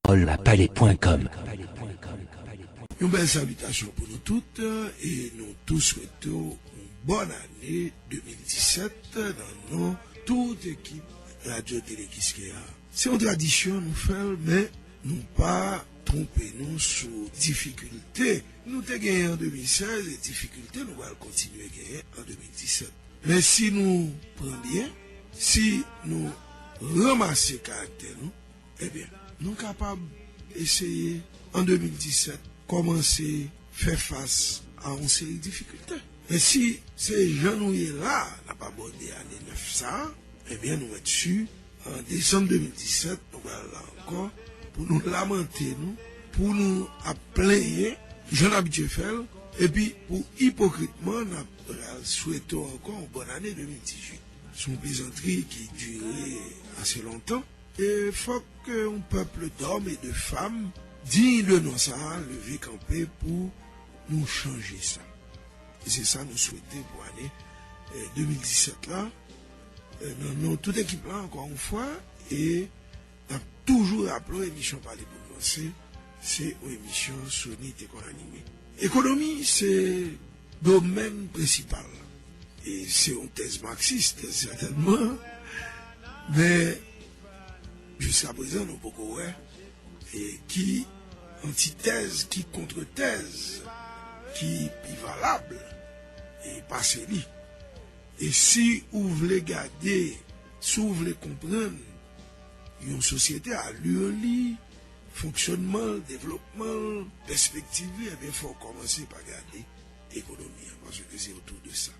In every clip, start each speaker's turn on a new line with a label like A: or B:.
A: paulapalais.com.
B: Une belle salutation pour nous toutes et nous tous souhaitons une bonne année 2017 dans nos toute équipe Radio Télé Kiskeya. C'est une tradition nous faire, mais nous pas tromper nous sur difficultés. Nous avons gagné en 2016 et difficultés nous allons continuer à gagner en 2017. Mais si nous prenons bien, si nous ramassons le caractère, eh bien, nous sommes capables d'essayer en 2017 commencer à faire face à une série de difficultés. Et si ces gens là n'a pas abordé l'année 900, eh bien nous être sûrs, en décembre 2017, nous allons là encore pour nous lamenter, pour nous plaindre, j'en habitué faire, et puis pour hypocritement, nous souhaitons encore une bonne année 2018. C'est une plaisanterie qui durait assez longtemps. Et il faut qu'un peuple d'hommes et de femmes digne de nous ça, lever camper pour nous changer ça. Et c'est ça nous souhaitons pour l'année 2017 là. Nous, toute équipe là, encore une fois, et on a toujours appelé l'émission Parler pour lancer, c'est une émission sonite qu'on anime. Économie, c'est le domaine principal. Et c'est une thèse marxiste, certainement, mais jusqu'à présent, nous beaucoup ouais, et qui antithèse, qui contre-thèse, qui est valable, et pas celui. Et si vous voulez garder, si vous voulez comprendre une société à l'URLI, fonctionnement, développement, perspective, eh bien, il faut commencer par garder l'économie, parce que c'est autour de ça.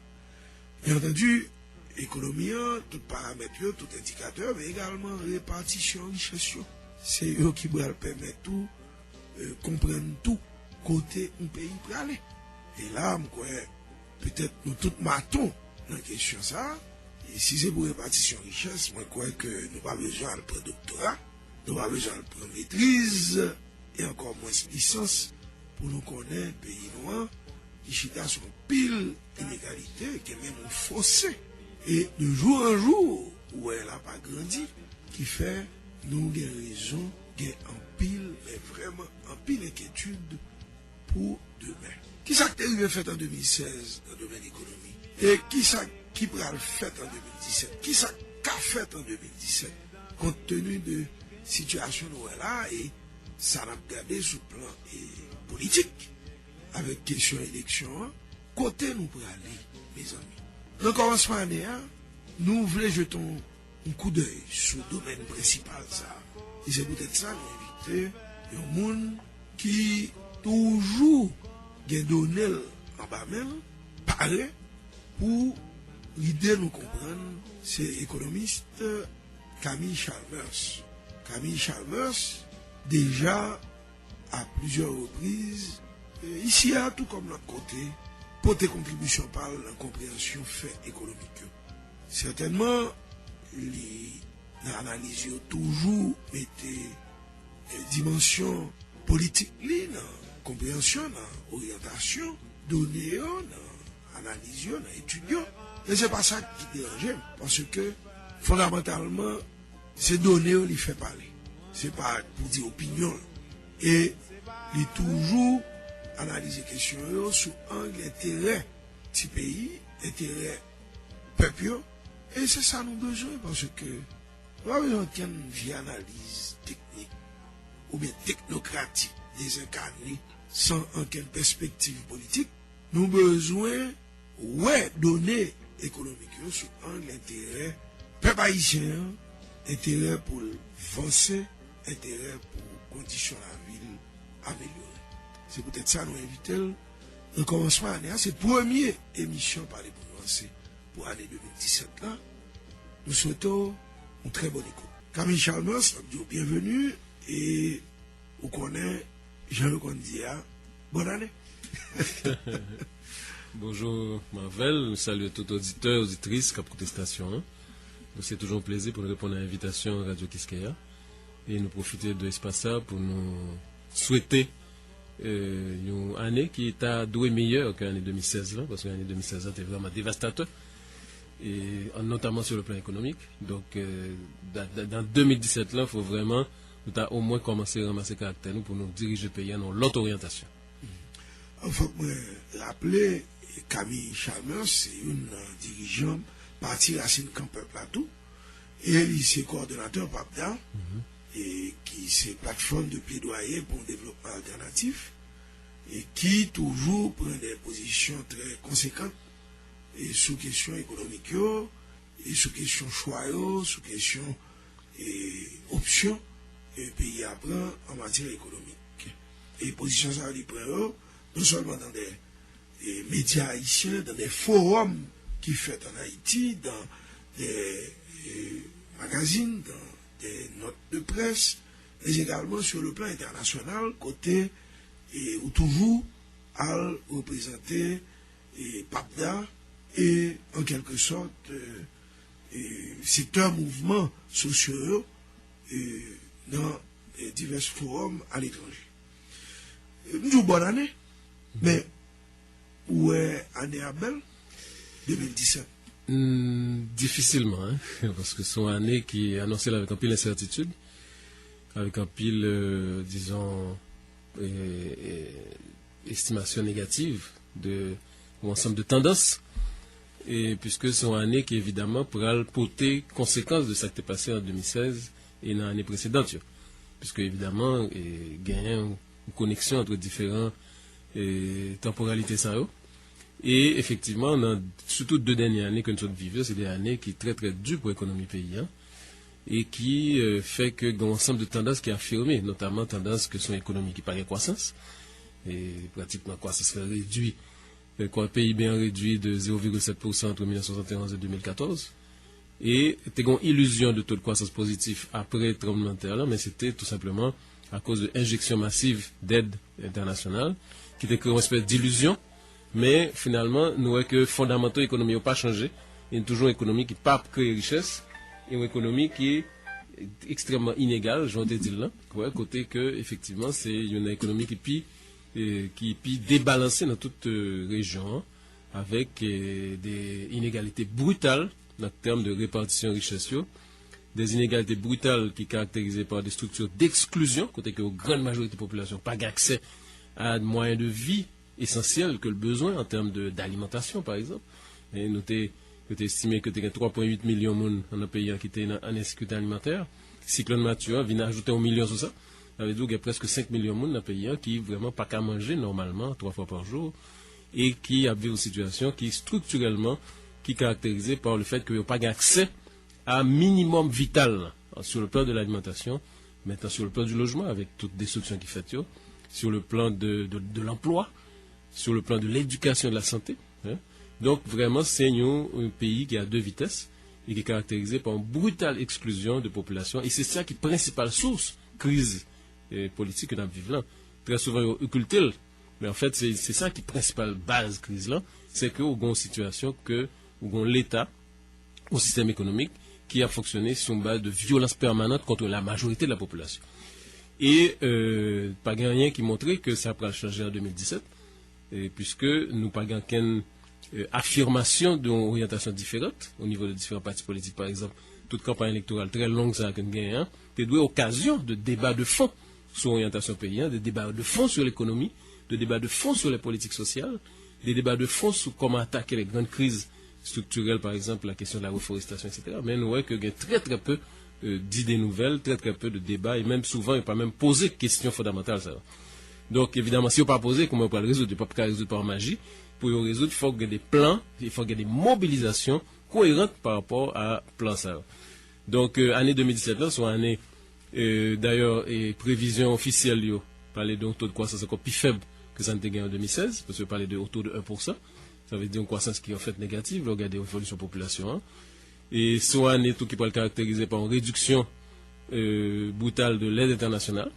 B: Bien entendu, l'économie, tout paramètre, tout indicateur, mais également répartition, richesse. C'est eux qui vont permettre tout, comprendre tout, côté un pays pour aller. Et là, peut-être nous tous matons dans la question ça. Et si c'est pour répartition richesse, moi, je crois que nous n'avons pas besoin de prendre doctorat, nous n'avons pas besoin de prendre maîtrise, et encore moins licence, pour nous connaître un pays noir, qui chita sur pile inégalité, qui est même un fossé. Et de jour en jour, où elle n'a pas grandi, qui fait, nous avons raison, en pile, mais vraiment en pile inquiétude pour demain. Qui ça qui est fait en 2016 dans le domaine économique? Et qui ça qui pourra le faire en 2017? Qui ça qu'a fait en 2017? Compte tenu de la situation où elle est là, et ça n'a pas gardé sur le plan politique, avec question élection, côté nous pour aller, mes amis. Donc, commencement année, nous voulons jeter un coup d'œil sur le domaine principal, ça. Et c'est peut-être ça, nous inviter un monde qui toujours a donné en bas même, paraît, pour l'idée de nous comprendre, c'est l'économiste Camille Chalmers. Camille Chalmers, déjà, à plusieurs reprises, ici, tout comme l'autre côté, pour tes contributions par la compréhension fait économique. Certainement, l'analyse toujours mettait dimension politique, compréhension, orientation, données, analyse, étude. Mais ce n'est pas ça qui dérange, parce que fondamentalement, ces données, on les fait parler. Ce n'est pas pour dire opinion. Et il est toujours analyser les questions sur angle intérêt du pays, intérêt peuple. Et c'est ça nous besoin, parce que nous avons besoin d'une vie analyse technique ou bien technocratique désincarnée sans aucune perspective politique. Nous avons besoin donner économique sur angle intérêt peuple haïtien, intérêt pour avancer, intérêt pour conditions la ville améliorer. C'est peut-être ça nous invitons. Le commencement année, c'est la première émission par les prononcés pour l'année 2017 là. Nous souhaitons une très bonne écoute. Camille Chalmers, bienvenue et vous connaissez Jean-Luc Ondia. Bonne année.
C: Bonjour Marvel, salut à tout auditeur, auditrice, cap protestation. C'est toujours un plaisir pour nous répondre à l'invitation Radio Kiskeya et nous profiter de l'espace pour nous souhaiter une année qui est à doué meilleure que l'année 2016 là, parce que l'année 2016 était vraiment dévastateur, et notamment sur le plan économique. Donc dans 2017 là, il faut vraiment nous avons au moins commencé à ramasser caractère nous pour nous diriger le pays dans l'autre orientation.
B: Il faut rappeler Camille Chalmers, c'est une dirigeante parti Racine Campeur Plateau, et il est coordonnateur PAPDA, et qui c'est plateforme de plaidoyer pour un développement alternatif, et qui toujours prend des positions très conséquentes et sous question économique, et sous question choix, sous question option, et pays apprend en matière économique. Et position ça dit non seulement dans des médias haïtiens, dans des forums qui fait en Haïti, dans des magazines, dans des notes de presse, mais également sur le plan international, côté où toujours à représenter PAPDA et en quelque sorte secteur mouvements sociaux dans divers forums à l'étranger. Nous avons bonne année, mais où est année à belle 2017?
C: Difficilement, hein, parce que c'est une année qui est annoncée avec un pile d'incertitude, avec un pile, disons, estimation négative de l'ensemble de tendances, et puisque c'est une année qui évidemment pourra porter conséquence de ce qui est passé en 2016 et dans l'année précédente, puisque évidemment il y a une connexion entre différentes temporalités ça. Et effectivement, surtout 2 dernières années que nous vivons, c'est des années qui sont très très dures pour l'économie paysanne et qui fait que dans l'ensemble de tendances qui sont affirmées, notamment tendances que sont économiques qui parlent de croissance, et pratiquement croissance réduite, le PIB a réduit de 0,7% entre 1971 et 2014, et il y a une illusion de taux de croissance positif après le tremblement de terre, mais c'était tout simplement à cause de l'injection massive d'aide internationale, qui était une espèce d'illusion. Mais finalement, nous voyons que les fondamentaux économiques n'ont pas changé. Il y a toujours une économie qui n'a pas créé richesse et une économie qui est extrêmement inégale, j'en ai dit là. Ouais, côté que, effectivement, c'est une économie qui est débalancée dans toute région, avec des inégalités brutales en termes de répartition de richesse, des inégalités brutales qui sont caractérisées par des structures d'exclusion, côté que la grande majorité de la population n'a pas accès à des moyens de vie essentiel que le besoin en termes d'alimentation, par exemple. Et nous avons estimé que 3,8 millions de monde dans un pays qui était en insécurité alimentaire. Cyclone Mathieu vient ajouter 1 million sur ça. Ça veut dire qu'il y a presque 5 millions de monde dans un pays qui vraiment pas qu'à manger normalement 3 fois par jour et qui a une situation qui structurellement qui est caractérisée par le fait qu'il n'y a pas accès à un minimum vital sur le plan de l'alimentation, maintenant sur le plan du logement avec toute destruction qui fait, sur le plan de l'emploi, sur le plan de l'éducation et de la santé. Hein. Donc, vraiment, c'est un pays qui a 2 vitesses et qui est caractérisé par une brutale exclusion de population. Et c'est ça qui est la principale source crise politique que nous vivons là. Très souvent, on occulte, mais en fait, c'est ça qui est la principale base crise là. C'est que nous avons une situation que nous avons l'État, un système économique qui a fonctionné sur une base de violence permanente contre la majorité de la population. Et pas rien qui montrait que ça pourra changer en 2017. Puisque nous n'avons pas qu'une affirmation d'une orientation différente au niveau des différents partis politiques, par exemple. Toute campagne électorale très longue, ça a gagné, c'est doué occasion de débats de fond sur l'orientation paysanne, de débats de fond sur l'économie, de débats de fond sur les politiques sociales, des débats de fond sur comment attaquer les grandes crises structurelles, par exemple la question de la reforestation, etc. Mais nous voyons qu'il y a très très peu d'idées nouvelles, très très peu de débats, et même souvent, il n'y a pas même posé de questions fondamentales. Ça. Donc, évidemment, si on ne pas posé, comment on peut le résoudre? On ne peut pas le résoudre par magie. Pour le résoudre, il faut qu'il y ait des plans, il faut qu'il y ait des mobilisations cohérentes par rapport à plan ça. Donc, année 2017, là, c'est une année, d'ailleurs, et prévision officielle, parler d'un taux de croissance encore plus faible que ça n'était gagné en 2016, parce que parler de autour de 1%. Ça veut dire une croissance qui est en fait négative, regardez l'évolution de la population. Hein. Et c'est une année tout qui peut le caractériser par une réduction brutale de l'aide internationale,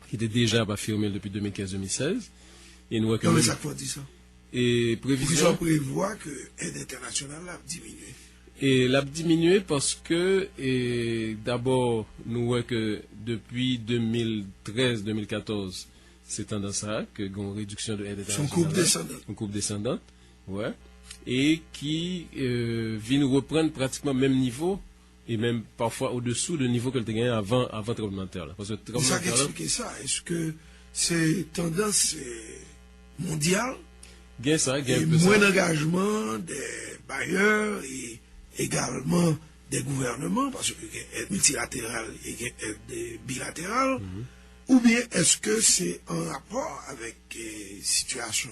C: qui était déjà affirmé depuis 2015-2016. Et nous
B: non, mais ça faut dire ça.
C: Et prévision.
B: Vous prévoit que l'aide internationale a diminué.
C: Et l'a diminué parce que, d'abord, nous voyons que depuis 2013-2014, c'est tendance à que une réduction de l'aide internationale.
B: Son courbe descendante.
C: Une courbe descendante, ouais. Et qui vient reprendre pratiquement le même niveau et même parfois au-dessous du niveau que tu gagné avant tremblement de terre. Là. Parce que
B: C'est ça qui explique ça. Est-ce que c'est tendance mondiale
C: et
B: moins d'engagement des bailleurs et également des gouvernements, parce que aide multilatérale et aide bilatérale, ou bien est-ce que c'est en rapport avec situation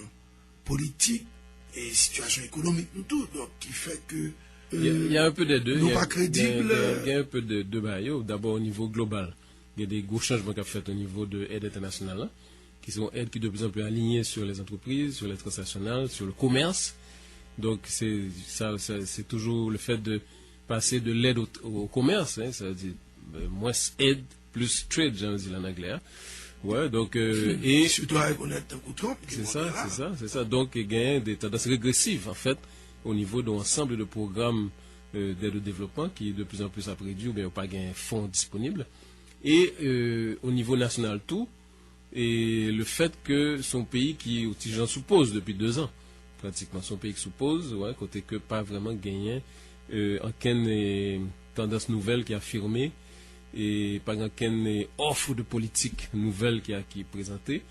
B: politique et situation économique, nous tous, donc qui fait que
C: il y a un peu des deux.
B: Nous pas crédibles.
C: Il y a un peu de deux bails. D'abord au niveau global, il y a des gros changements qu'on a fait au niveau de l'aide internationale, hein, qui sont aides qui de plus en plus alignées sur les entreprises, sur les transnationales, sur le commerce. Donc c'est toujours le fait de passer de l'aide au commerce, hein, ça veut dire moins aide plus trade, j'en dis en anglais. Hein. Ouais, donc et
B: si tu dois reconnaître un coup de trompe,
C: c'est ça. Donc il y a des tendances régressives en fait au niveau de l'ensemble de programmes d'aide au développement qui de plus en plus a réduit ou bien pas gain fonds disponibles et au niveau national tout et le fait que son pays qui j'en suppose depuis 2 ans pratiquement son pays qui suppose ouais côté que pas vraiment gagné aucune tendance nouvelle qui a affirmé et pas aucune offre de politique nouvelle qui est présentée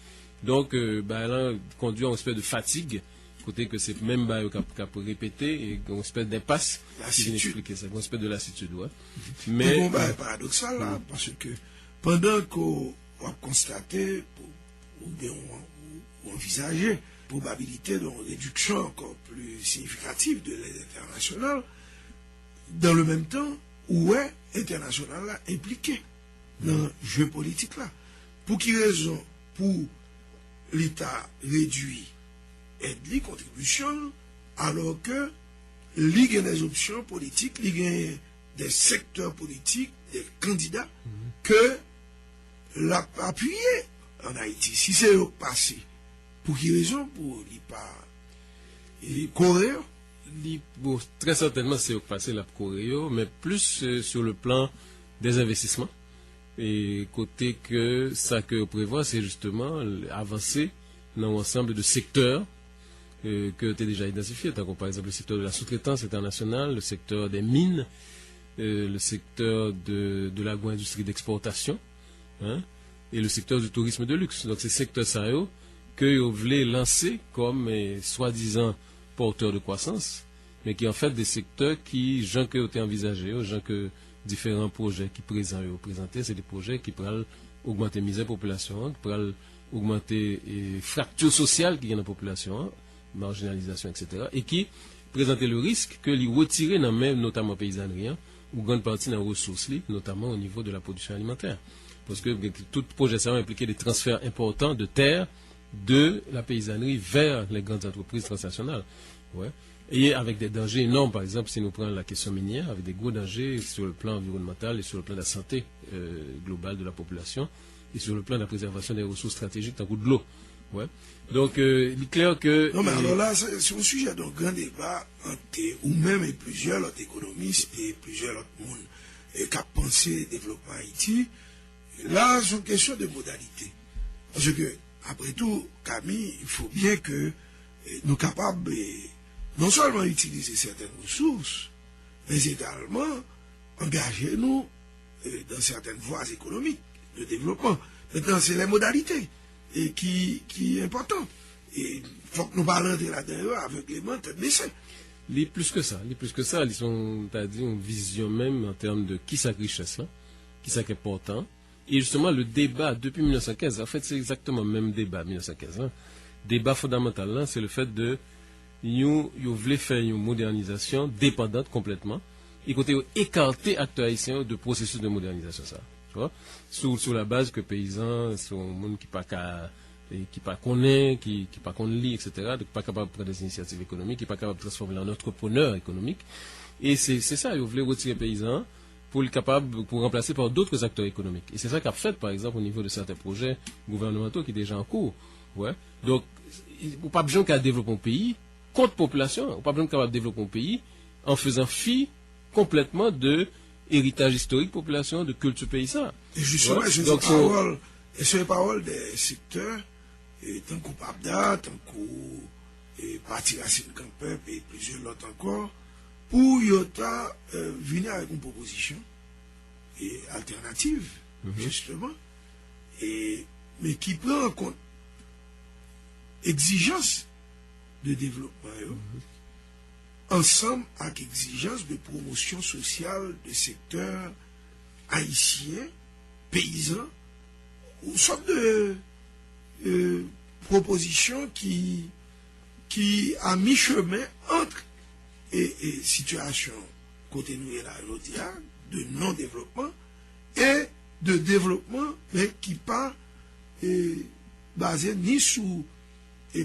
C: donc là conduit à une espèce de fatigue côté que c'est même qui a répété et une espèce d'impasse qui vient expliquer ça une espèce de lassitude ouais.
B: Mais bon paradoxal là parce que pendant qu'on va constater ou bien on envisager probabilité d'une réduction encore plus significative de l'aide internationale dans le même temps où est international là impliqué dans le jeu politique là. Pour quelle raison? Pour l'État réduit aide les contributions alors que il y a des options politiques, il y a des secteurs politiques, des candidats que l'a appuyé en Haïti. Si c'est au passé, pour quelle raison? Pour ne pas courir?
C: Bon, très certainement c'est au passé la Corée, mais plus sur le plan des investissements. Et côté que ça que prévoit, c'est justement avancer dans l'ensemble de secteurs que tu as déjà identifiés, comme par exemple le secteur de la sous-traitance internationale, le secteur des mines, le secteur de l'agro-industrie d'exportation, hein, et le secteur du tourisme de luxe. Donc ces secteurs sérieux que vous voulez lancer comme soi-disant porteurs de croissance, mais qui en fait des secteurs qui, gens que vous avez envisagés, gens que différents projets qui présentés, c'est des projets qui pourraient augmenter la misère de la population, qui pourraient augmenter les fractures sociales qu'il y a dans la population, marginalisation, etc. Et qui présentent le risque que les retirer dans même, notamment paysannerie, ou grande partie dans les ressources, notamment au niveau de la production alimentaire. Parce que tout projet ça va impliquer des transferts importants de terres de la paysannerie vers les grandes entreprises transnationales. Ouais. Et avec des dangers énormes, par exemple, si nous prenons la question minière, avec des gros dangers sur le plan environnemental et sur le plan de la santé globale de la population, et sur le plan de la préservation des ressources stratégiques, tant que de l'eau. Ouais. Donc, il est clair que...
B: Non, mais alors là, c'est un sujet de grand débat entre, ou même et plusieurs autres économistes et plusieurs autres mondes qui ont pensé le développement Haïti. Là, c'est une question de modalité. Parce que, après tout, Camille, il faut bien que nous sommes capables non seulement utiliser certaines ressources, mais également engager nous dans certaines voies économiques de développement. Maintenant, c'est les modalités qui est important. Et il faut que nous parlions de là-dedans avec les mains tête baissée.
C: Plus que ça, ils ont une vision même en termes de qui ça richesse là, qui ça qui est important. Et justement, le débat depuis 1915, en fait, c'est exactement le même débat 1915. Hein. Débat fondamental là, c'est le fait de nous voulons faire une modernisation dépendante complètement, et côté écarter acteurs haïtiens de processus de modernisation ça, tu vois, sur la base que paysans sont monde qui pas connaît, qui pas lit, etc. Donc pas capable de prendre des initiatives économiques, qui pas capable de transformer en entrepreneur économique. Et c'est ça, ils voulaient retirer les paysans pour remplacer par d'autres acteurs économiques. Et c'est ça qu'a fait, par exemple, au niveau de certains projets gouvernementaux qui sont déjà en cours. Ouais. Donc, il n'y a pas besoin qu'à développer un pays contre population, il n'y a pas besoin qu'à développer un pays en faisant fi complètement de héritage historique population, de culture paysanne.
B: Et justement, ouais. C'est les paroles des secteurs, tant qu'on Pabda, tant qu'on Parti Racine Campep et plusieurs autres encore, pour Yota venir avec une proposition et alternative, justement, mais qui prend en compte exigence de développement, ensemble avec exigence de promotion sociale de secteur haïtien, paysan, une sorte de proposition qui a mis chemin entre et situation côté nous et la de non-développement et de développement, mais qui pas basé ni sous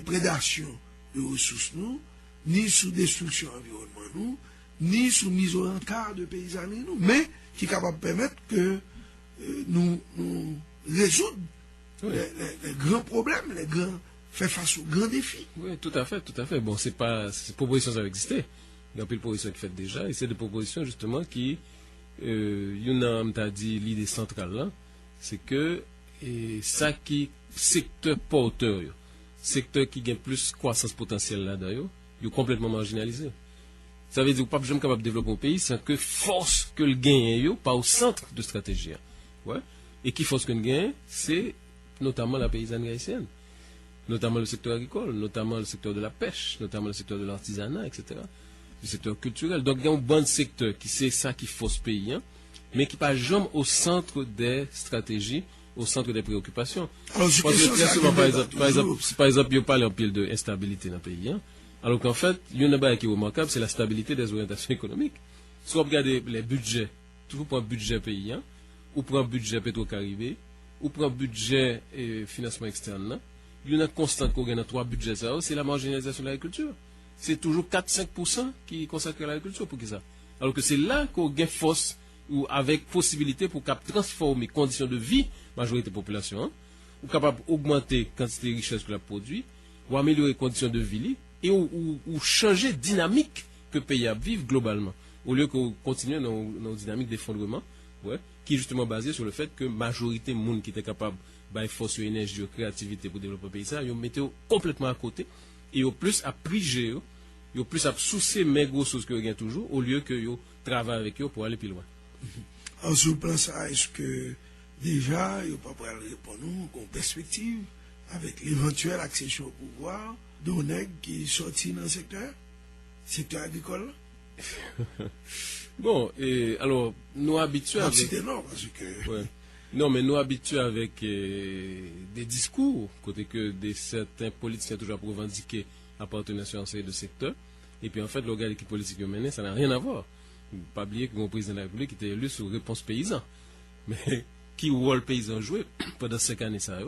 B: prédation de ressources nous, ni sous destruction environnement nous, ni sous mise au encart de paysannerie nous, mais qui est capable de permettre que nous résoudre les grands problèmes, faire face aux grands défis.
C: Oui, tout à fait. Bon, ces propositions ça existé. Il y a plein de propositions qui fait déjà, et c'est des propositions justement qui, Yunam t'a dit l'idée centrale là, c'est que ça qui secteur porteur, secteur qui gagne plus croissance potentielle là d'ailleurs, il est complètement marginalisé. Ça veut dire que pas jamais capable de développer un pays sans que force que le gain pas au centre de stratégie. Ouais. Et qui force que le gain, c'est notamment la paysannerie haïtienne, notamment le secteur agricole, notamment le secteur de la pêche, notamment le secteur de l'artisanat, etc. Le secteur culturel. Donc il y a un bon secteur qui c'est ça qui force le pays, mais qui pas jamais au centre des stratégies, au centre des préoccupations.
B: Alors,
C: parce que très souvent, par exemple, il parle en pile de instabilité dans le pays, alors qu'en fait, il y a une chose qui est remarquable, c'est la stabilité des orientations économiques. Si vous regardez les budgets, toujours pour un budget paysan, ou pour un budget pétro-caribé, ou pour un budget financement externe, il y a une constante qu'on gagne dans 3 budgets, c'est la marginalisation de l'agriculture. C'est toujours 4-5% qui est consacré à l'agriculture pour qui ça. Alors que c'est là qu'on gagne force, ou avec possibilité pour transformer conditions de vie, majorité de la population, ou capable d'augmenter la quantité de richesse que la produit, ou améliorer les conditions de vie, et ou changer dynamique que le pays a vivre globalement, au lieu qu'on continue dans une dynamique d'effondrement, qui est justement basée sur le fait que la majorité des gens qui étaient capables de force, énergie, créativité pour développer le pays, ils ont mis complètement à côté, et ils ont plus à priger, ils ont plus à soucier mes grosses choses que gagnent toujours, au lieu que ils travaillent avec eux pour aller plus loin.
B: Alors, sur le plan ça, est-ce que déjà, il n'y a pas pour répondre une perspective avec l'éventuelle accession au pouvoir d'un nègre qui est sorti dans le secteur agricole?
C: Bon, alors, nous habitués avec...
B: C'était non, parce que...
C: Ouais. Non, mais nous habitués avec des discours, côté que certains politiciens toujours pour revendiquer appartenance à un série de secteurs, et puis en fait, le regard qui politique mené, ça n'a rien à voir. Pas oublier que mon président de la République était élu sous réponse paysan. Mais qui rôle paysan joué pendant 5 années, ça,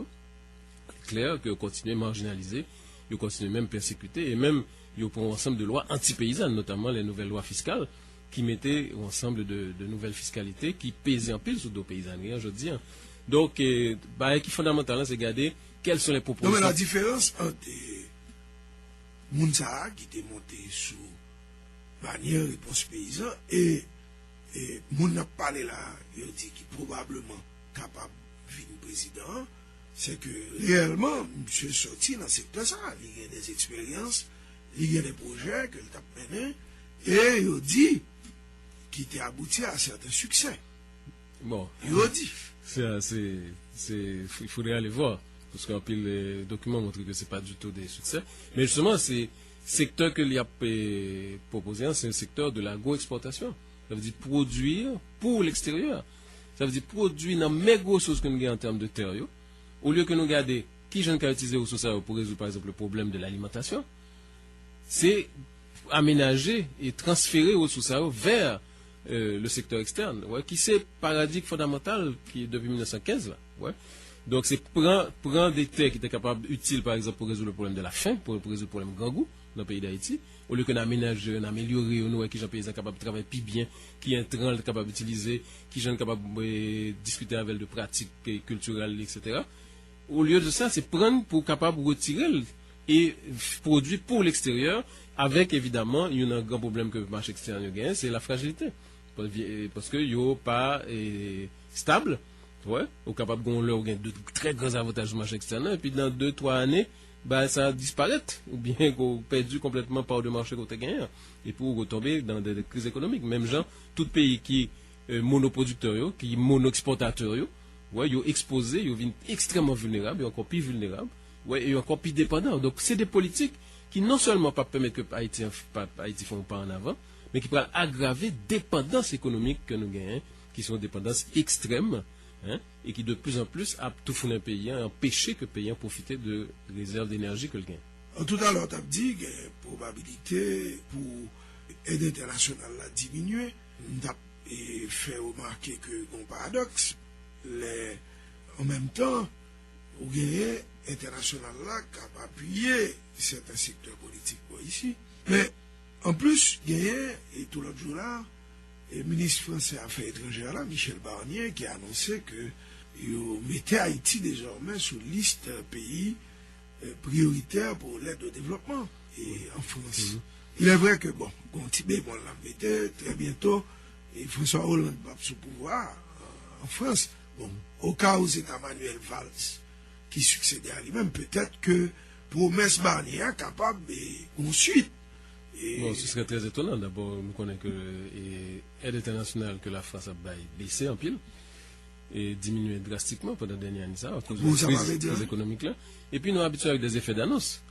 C: c'est clair que continuer marginalisé, il continue même persécuté, et même il prend un ensemble de lois anti-paysannes, notamment les nouvelles lois fiscales, qui mettaient un ensemble de nouvelles fiscalités qui pesaient en pile sur nos paysanneries, je dis. Donc, qui est fondamental, c'est regarder quelles sont les propositions.
B: Non, mais la différence entre Mounsa qui était monté sous manière réponse paysan et moun n'a parlé là, il dit qu'il est probablement capable de devenir président, c'est que réellement, monsieur sorti dans ce secteur ça, il y a des expériences, il y a des projets qu'il a menés, et il dit qu'il a abouti à certains succès.
C: Bon.
B: Il dit.
C: Il faudrait aller voir, parce qu'en pile, les documents montrent que ce n'est pas du tout des succès. Mais justement, c'est secteur que l'IA proposé, c'est un secteur de l'agro-exportation. Ça veut dire produire pour l'extérieur. Ça veut dire produire dans les grosses choses que nous avons en termes de terre. Au lieu que nous regardions qui j'en ai utilisé aux sociales pour résoudre par exemple le problème de l'alimentation, c'est aménager et transférer aux sociales vers le secteur externe, qui c'est paradigme fondamental qui est depuis 1915 là. Donc c'est prendre des terres qui étaient capables utiles par exemple pour résoudre le problème de la faim, pour résoudre le problème grand goût dans le pays d'Haïti, au lieu qu'on aménager, on améliorer, nous qui gens paysans capables de travailler plus bien, qui intrants capables d'utiliser, qui gens capables de discuter avec de pratiques culturelles, etc. Au lieu de ça, c'est prendre pour capable de retirer et produire pour l'extérieur, avec évidemment, il y a un grand problème que le marché extérieur gagne, c'est la fragilité. Parce que il n'y a pas stable, ou capable de gagner de très grands avantages du marché extérieur, et puis dans 2-3 années, bah, ça disparaît, ou bien qu'on perdu complètement par de marché côté gagnant, et pour retomber dans des crises économiques. Même gens, tout pays qui est monoproducteur, qui est mono-exportateur, ouais, ils sont exposés, ils sont extrêmement vulnérables, ils sont encore plus vulnérables, ouais, et encore plus dépendants. Donc, c'est des politiques qui non seulement pas permettent que Haïti ne font pas en avant, mais qui peuvent aggraver dépendance économique que nous gagnons, qui sont dépendances extrêmes, hein, et qui de plus en plus a tout foutu un pays, empêcher que le pays profite de réserves d'énergie que le gagne.
B: Tout à l'heure, tu as dit que la probabilité pour l'aide internationale a diminué. Tu as fait remarquer que un paradoxe, en même temps, au Guinée international là qui a appuyé certains secteurs politiques ici. Mais en plus, Guinée, et tout l'autre jour là, le ministre français des Affaires étrangères là, Michel Barnier, qui a annoncé que il mettait Haïti désormais sur liste pays prioritaire pour l'aide au développement et en France. Il est vrai que bon l'a mettait très bientôt et François Hollande va sous pouvoir en France. Bon, au cas où c'est Emmanuel Valls qui succédait à lui-même, peut-être que promesse Barnier est capable de suite.
C: Bon, ce serait très étonnant. D'abord, nous connaissons que l'aide internationale que la France a baissé en pile et diminué drastiquement pendant la dernière année, à cause de la crise économique là. Et puis nous habitués avec des effets d'annonce.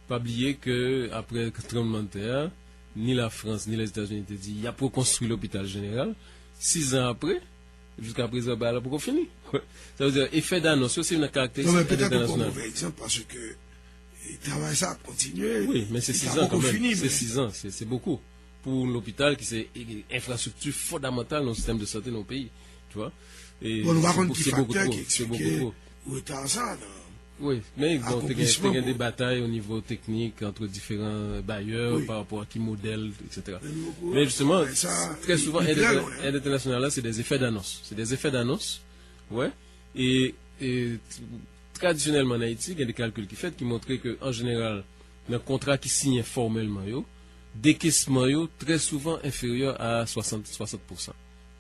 C: Pas oublier qu'après le tremblement de terre, ni la France ni les États-Unis étaient dit il y a pour construire l'hôpital général. 6 ans après, jusqu'à présent, bah, là, pour finir. Ça veut dire effet d'annonce, c'est une caractéristique internationale.
B: Peut-être un mauvais exemple parce que le travail ça a continué.
C: Oui, mais c'est 6 ans quand même. C'est 6 ans, c'est beaucoup. Pour l'hôpital qui c'est une infrastructure fondamentale dans le système de santé dans le pays. Tu vois. Et
B: bon, on va prendre
C: c'est beaucoup trop. C'est beaucoup trop. Oui, mais bon, il y a des batailles au niveau technique entre différents bailleurs par rapport à qui modèle, etc. Mais justement, très souvent, l'aide internationale, là, c'est des effets d'annonce. C'est des effets d'annonce, ouais. Et traditionnellement en Haïti, il y a des calculs qui montrent qu'en général, le contrat qui signe formellement, décaissement très souvent inférieur à 60%.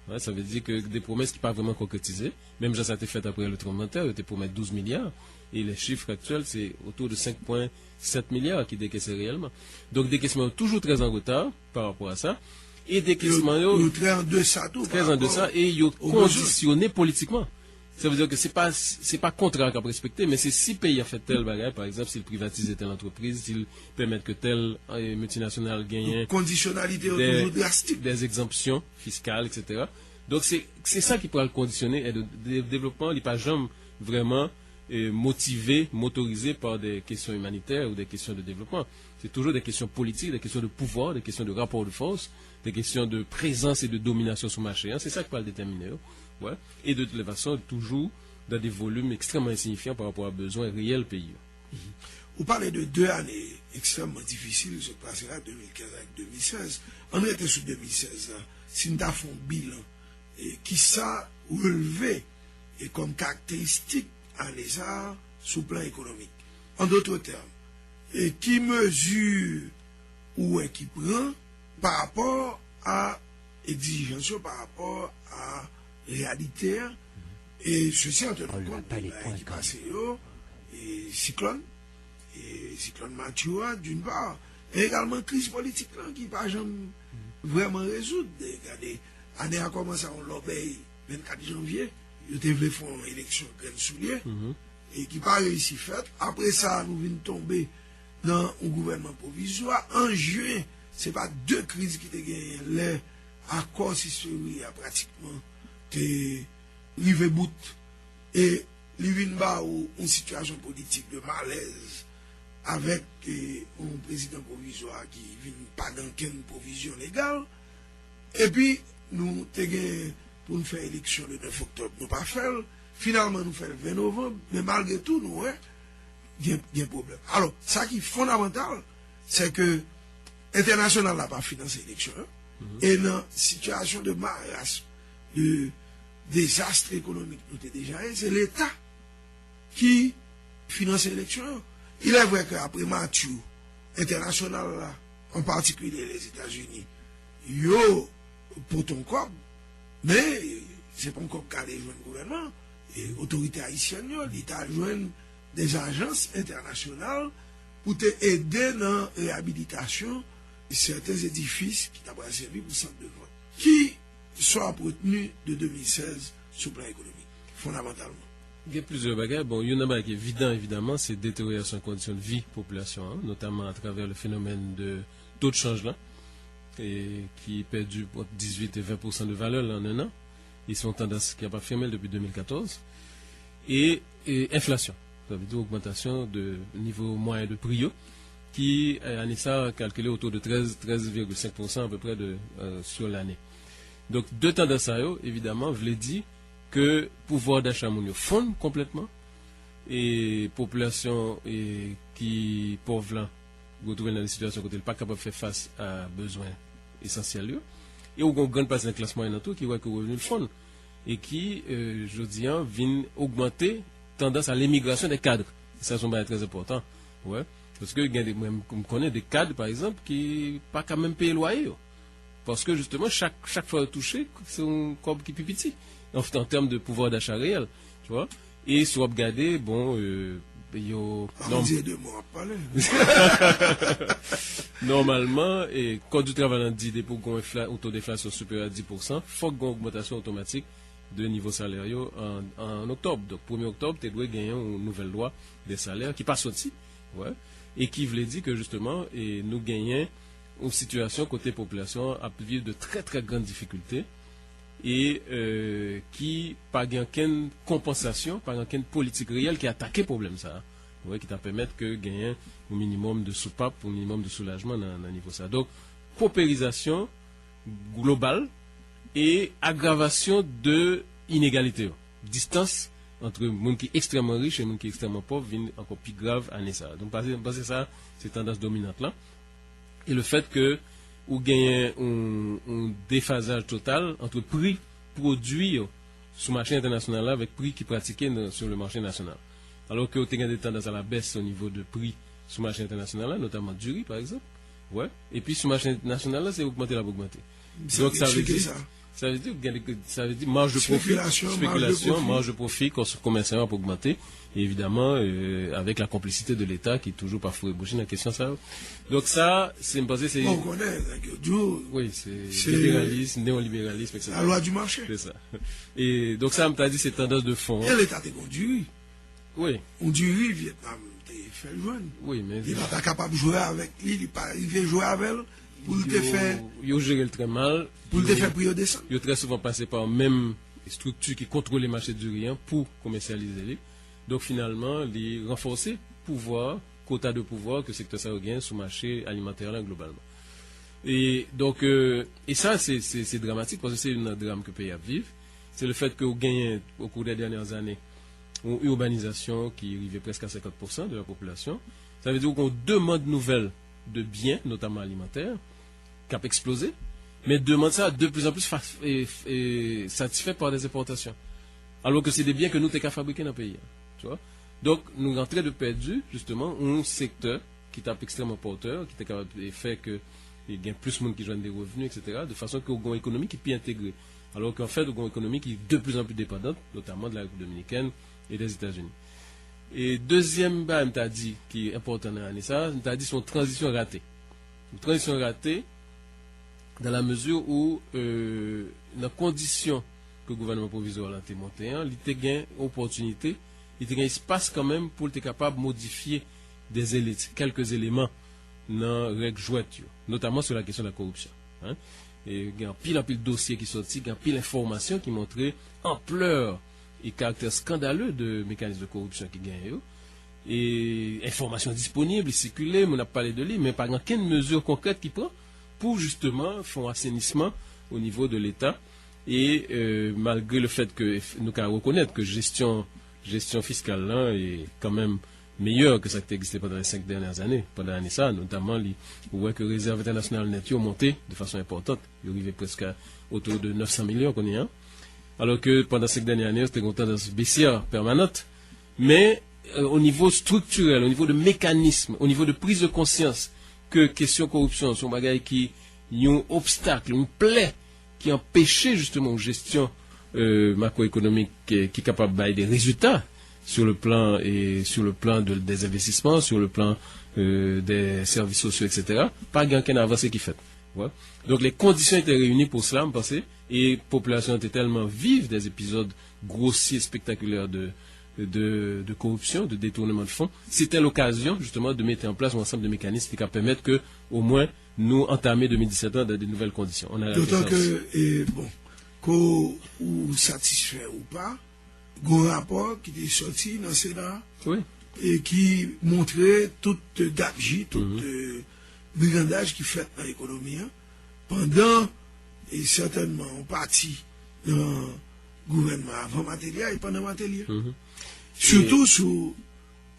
C: Ouais, ça veut dire que des promesses qui ne sont pas vraiment concrétisées, même ça a été fait après le tremblement de terre, il était promis 12 milliards. Et les chiffres actuels, c'est autour de 5,7 milliards qui décaissent réellement. Donc, décaissement toujours très en retard par rapport à ça. Et décaissement
B: très en deçà,
C: et conditionné politiquement. Ça veut dire que c'est pas contrat qu'on a respecté, mais c'est si le pays a fait tel bagage, par exemple, s'il privatise telle entreprise, s'il permet que telle multinationale gagne
B: conditionnalité drastique,
C: des exemptions fiscales, etc. Donc, c'est ça qui pourra le conditionner. Et le développement, il n'est pas jamais vraiment motorisé par des questions humanitaires ou des questions de développement. C'est toujours des questions politiques, des questions de pouvoir, des questions de rapport de force, des questions de présence et de domination sur le marché. C'est ça qui va le déterminer. Ouais. Et de toute façon, toujours dans des volumes extrêmement insignifiants par rapport aux besoins réels du pays.
B: Vous parlez de 2 années extrêmement difficiles, se passer là, 2015 avec 2016. On était sur 2016, si nous avons un bilan, qui ça relevé et comme caractéristique à l'ESA sous plan économique. En d'autres termes, et qui mesure ou qui prend par rapport à exigence, par rapport à réalité, et ceci en tenant compte qui passe et cyclone Mathieu d'une part, et également crise politique là, qui pas jamais vraiment résoudre. Regardez, l'année a commencé à l'obéir 24 janvier, ils devaient faire une élection graine soulier, et qui pas réussi fait. Après ça, nous venons tomber dans un gouvernement provisoire. En juin, ce n'est pas 2 crises qui étaient gagnées. Les accords historiques a pratiquement arrivé bout. Et l'Ivinba ou une situation politique de malaise avec un président provisoire qui ne vient pas dans aucune provision légale. Et puis, nous avons pour nous faire élection le 9 octobre, nous pas fait. Finalement, nous faisons le 20 novembre, mais malgré tout, nous, il y a un problème. Alors, ça qui est fondamental, c'est que l'international n'a pas financé l'élection. Et dans la situation de marasme, de désastre économique, nous avons déjà, c'est l'État qui finance l'élection. Il est vrai qu'après Mathieu, international, là, en particulier les États-Unis, yo, pour ton corps, mais c'est pas encore qu'à les joindre gouvernement, et autorité haïtienne, l'État joint des agences internationales pour te aider dans la réhabilitation de certains édifices qui t'ont servi pour centre de vente, qui sont entretenus de 2016 sur le plan économique, fondamentalement.
C: Il y a plusieurs bagages. Bon, il y en a un qui est évident, évidemment, c'est détérioration de conditions de vie population, hein, notamment à travers le phénomène de taux de change là, et qui est perdu entre 18 et 20% de valeur là, en un an. Ils sont tendance qui n'a pas fermé depuis 2014. Et inflation, ça veut dire augmentation de niveau moyen de prix, qui en ça calculé autour de 13,5% à peu près sur l'année. Donc, deux tendances à eux, évidemment, je l'ai dit, que pouvoir d'achat mondial fond complètement, et population qui pauvre là, retrouve dans des situations où elle n'est pas capable de faire face à besoins essentiels, et où on gagne pas un classement et tout qui voit que revenu le fond, et qui, je dis, vient augmenter tendance à l'émigration des cadres. Ça, c'est très important. Ouais. Parce que on connaît des cadres, par exemple, qui pas quand même payer le loyer. Parce que justement, chaque fois touché, c'est un corps qui est plus petit. En termes de pouvoir d'achat réel. Tu vois. Et si vous regardez, bon, normalement, et quand du travail en dit pour un taux d'inflation supérieur à 10%, il faut une augmentation automatique de niveau salarial en octobre. Donc, 1er octobre, tu dois gagner une nouvelle loi des salaires qui passe aussi. Ouais. Et qui voulait dire que justement, nous gagnons une situation côté population à vivre de très très grandes difficultés et qui pas aucune compensation, pas aucune politique réelle qui attaque le problème ça, ouais, qui t'a permettre que gagner au minimum de soupape, au minimum de soulagement dans niveau ça. Donc paupérisation globale et aggravation de inégalité, distance entre le monde qui est extrêmement riche et le monde qui est extrêmement pauvre vient encore plus grave à ça. Donc parce que ça, c'est tendance dominante là. Et le fait que vous gagnez un déphasage total entre prix produit sur le marché international là, avec prix qui pratiqué sur le marché national. Alors que vous avez des tendances à la baisse au niveau de prix sur le marché international là, notamment du riz par exemple. Ouais. Et puis sur le marché national là, c'est augmenter la augmenter. Donc ça veut dire ça veut dire marge de profit, spéculation, marge de profit commercialement pour augmenter, et évidemment avec la complicité de l'État qui est toujours parfois ébauché dans la question ça. Donc ça, c'est basé c'est.
B: On connaît,
C: oui, c'est libéralisme, néolibéralisme, etc.
B: La loi du marché.
C: C'est ça. Et donc ça, on t'a dit c'est tendance de fond.
B: Et l'État est conduit.
C: Oui.
B: On dit oui, Vietnam, fait jouer.
C: Oui, mais
B: il n'est pas capable de jouer avec lui, il veut jouer avec elle. Pour le faire.
C: Ils gèrent très mal.
B: Pour le faire prix descendre.
C: Ils ont très souvent passé par même structure qui contrôle les marchés du riz pour commercialiser les. Donc finalement, les renforcer pouvoir, quota de pouvoir que le secteur ça gagne sur le marché alimentaire là, globalement. Et donc, et ça c'est dramatique parce que c'est un drame que le pays a vivre. C'est le fait que vous gagnez au cours des dernières années une urbanisation qui arrivait presque à 50% de la population. Ça veut dire qu'on demande nouvelles de biens, notamment alimentaires, qui a explosé, mais demande ça de plus en plus satisfait par des importations. Alors que c'est des biens que nous sommes qu'à fabriquer dans le pays. Tu vois? Donc, nous sommes en train de perdre, justement, un secteur qui est extrêmement porteur, qui est capable de faire qu'il y ait plus de monde qui joignent des revenus, etc., de façon que une économie qui est plus intégrée. Alors qu'en fait, une économie qui est de plus en plus dépendante, notamment de la République dominicaine et des États-Unis. Et deuxième bas, t'a dit, qui est important dans l'année, ça, t'a dit son transition ratée. Une transition ratée dans la mesure où, dans la condition que le gouvernement provisoire a été monté, il a gagné opportunité, il a gagné espace quand même pour être capable de modifier des élites, quelques éléments dans les règles jouettes, notamment sur la question de la corruption. Hein. Et il y a un pile de dossiers qui sont sortis, il y a un pile d'informations qui montraient ampleur et caractère scandaleux de mécanismes de corruption qui gagnent. Et informations disponibles, circulées, on a parlé de lui, mais pas aucune mesure concrète qui prend pour justement faire un assainissement au niveau de l'État. Et malgré le fait que nous devons reconnaître que gestion fiscale là est quand même meilleure que ça qui existait pendant les 5 dernières années. Pendant l'année ça, notamment, on voit que les réserves internationales nettes ont monté de façon importante. Ils arrivaient presque autour de 900 millions qu'on est un. Alors que pendant ces dernières années, c'était une tendance baissière permanente. Mais au niveau structurel, au niveau de mécanisme, au niveau de prise de conscience, que question corruption sont des bagages qui ont un obstacle, une plaie qui empêchait justement une gestion macroéconomique qui est capable de donner des résultats sur le plan des investissements, sur le plan des services sociaux, etc. Pas aucune avancée qui fait. Ouais. Donc les conditions étaient réunies pour cela, me penser, et la population était tellement vive des épisodes grossiers, spectaculaires de corruption, de détournement de fonds. C'était l'occasion justement de mettre en place un ensemble de mécanismes qui permettent que, au moins, nous entamer 2017 dans de nouvelles conditions.
B: D'autant que, qu'on ou satisfait ou pas, un rapport qui est sorti dans le Sénat,
C: oui,
B: et qui montrait toute gabegie, toute brigandage qui fait dans l'économie, hein, pendant, et certainement en partie, dans le gouvernement avant Matélia et pendant Matélia. Surtout sous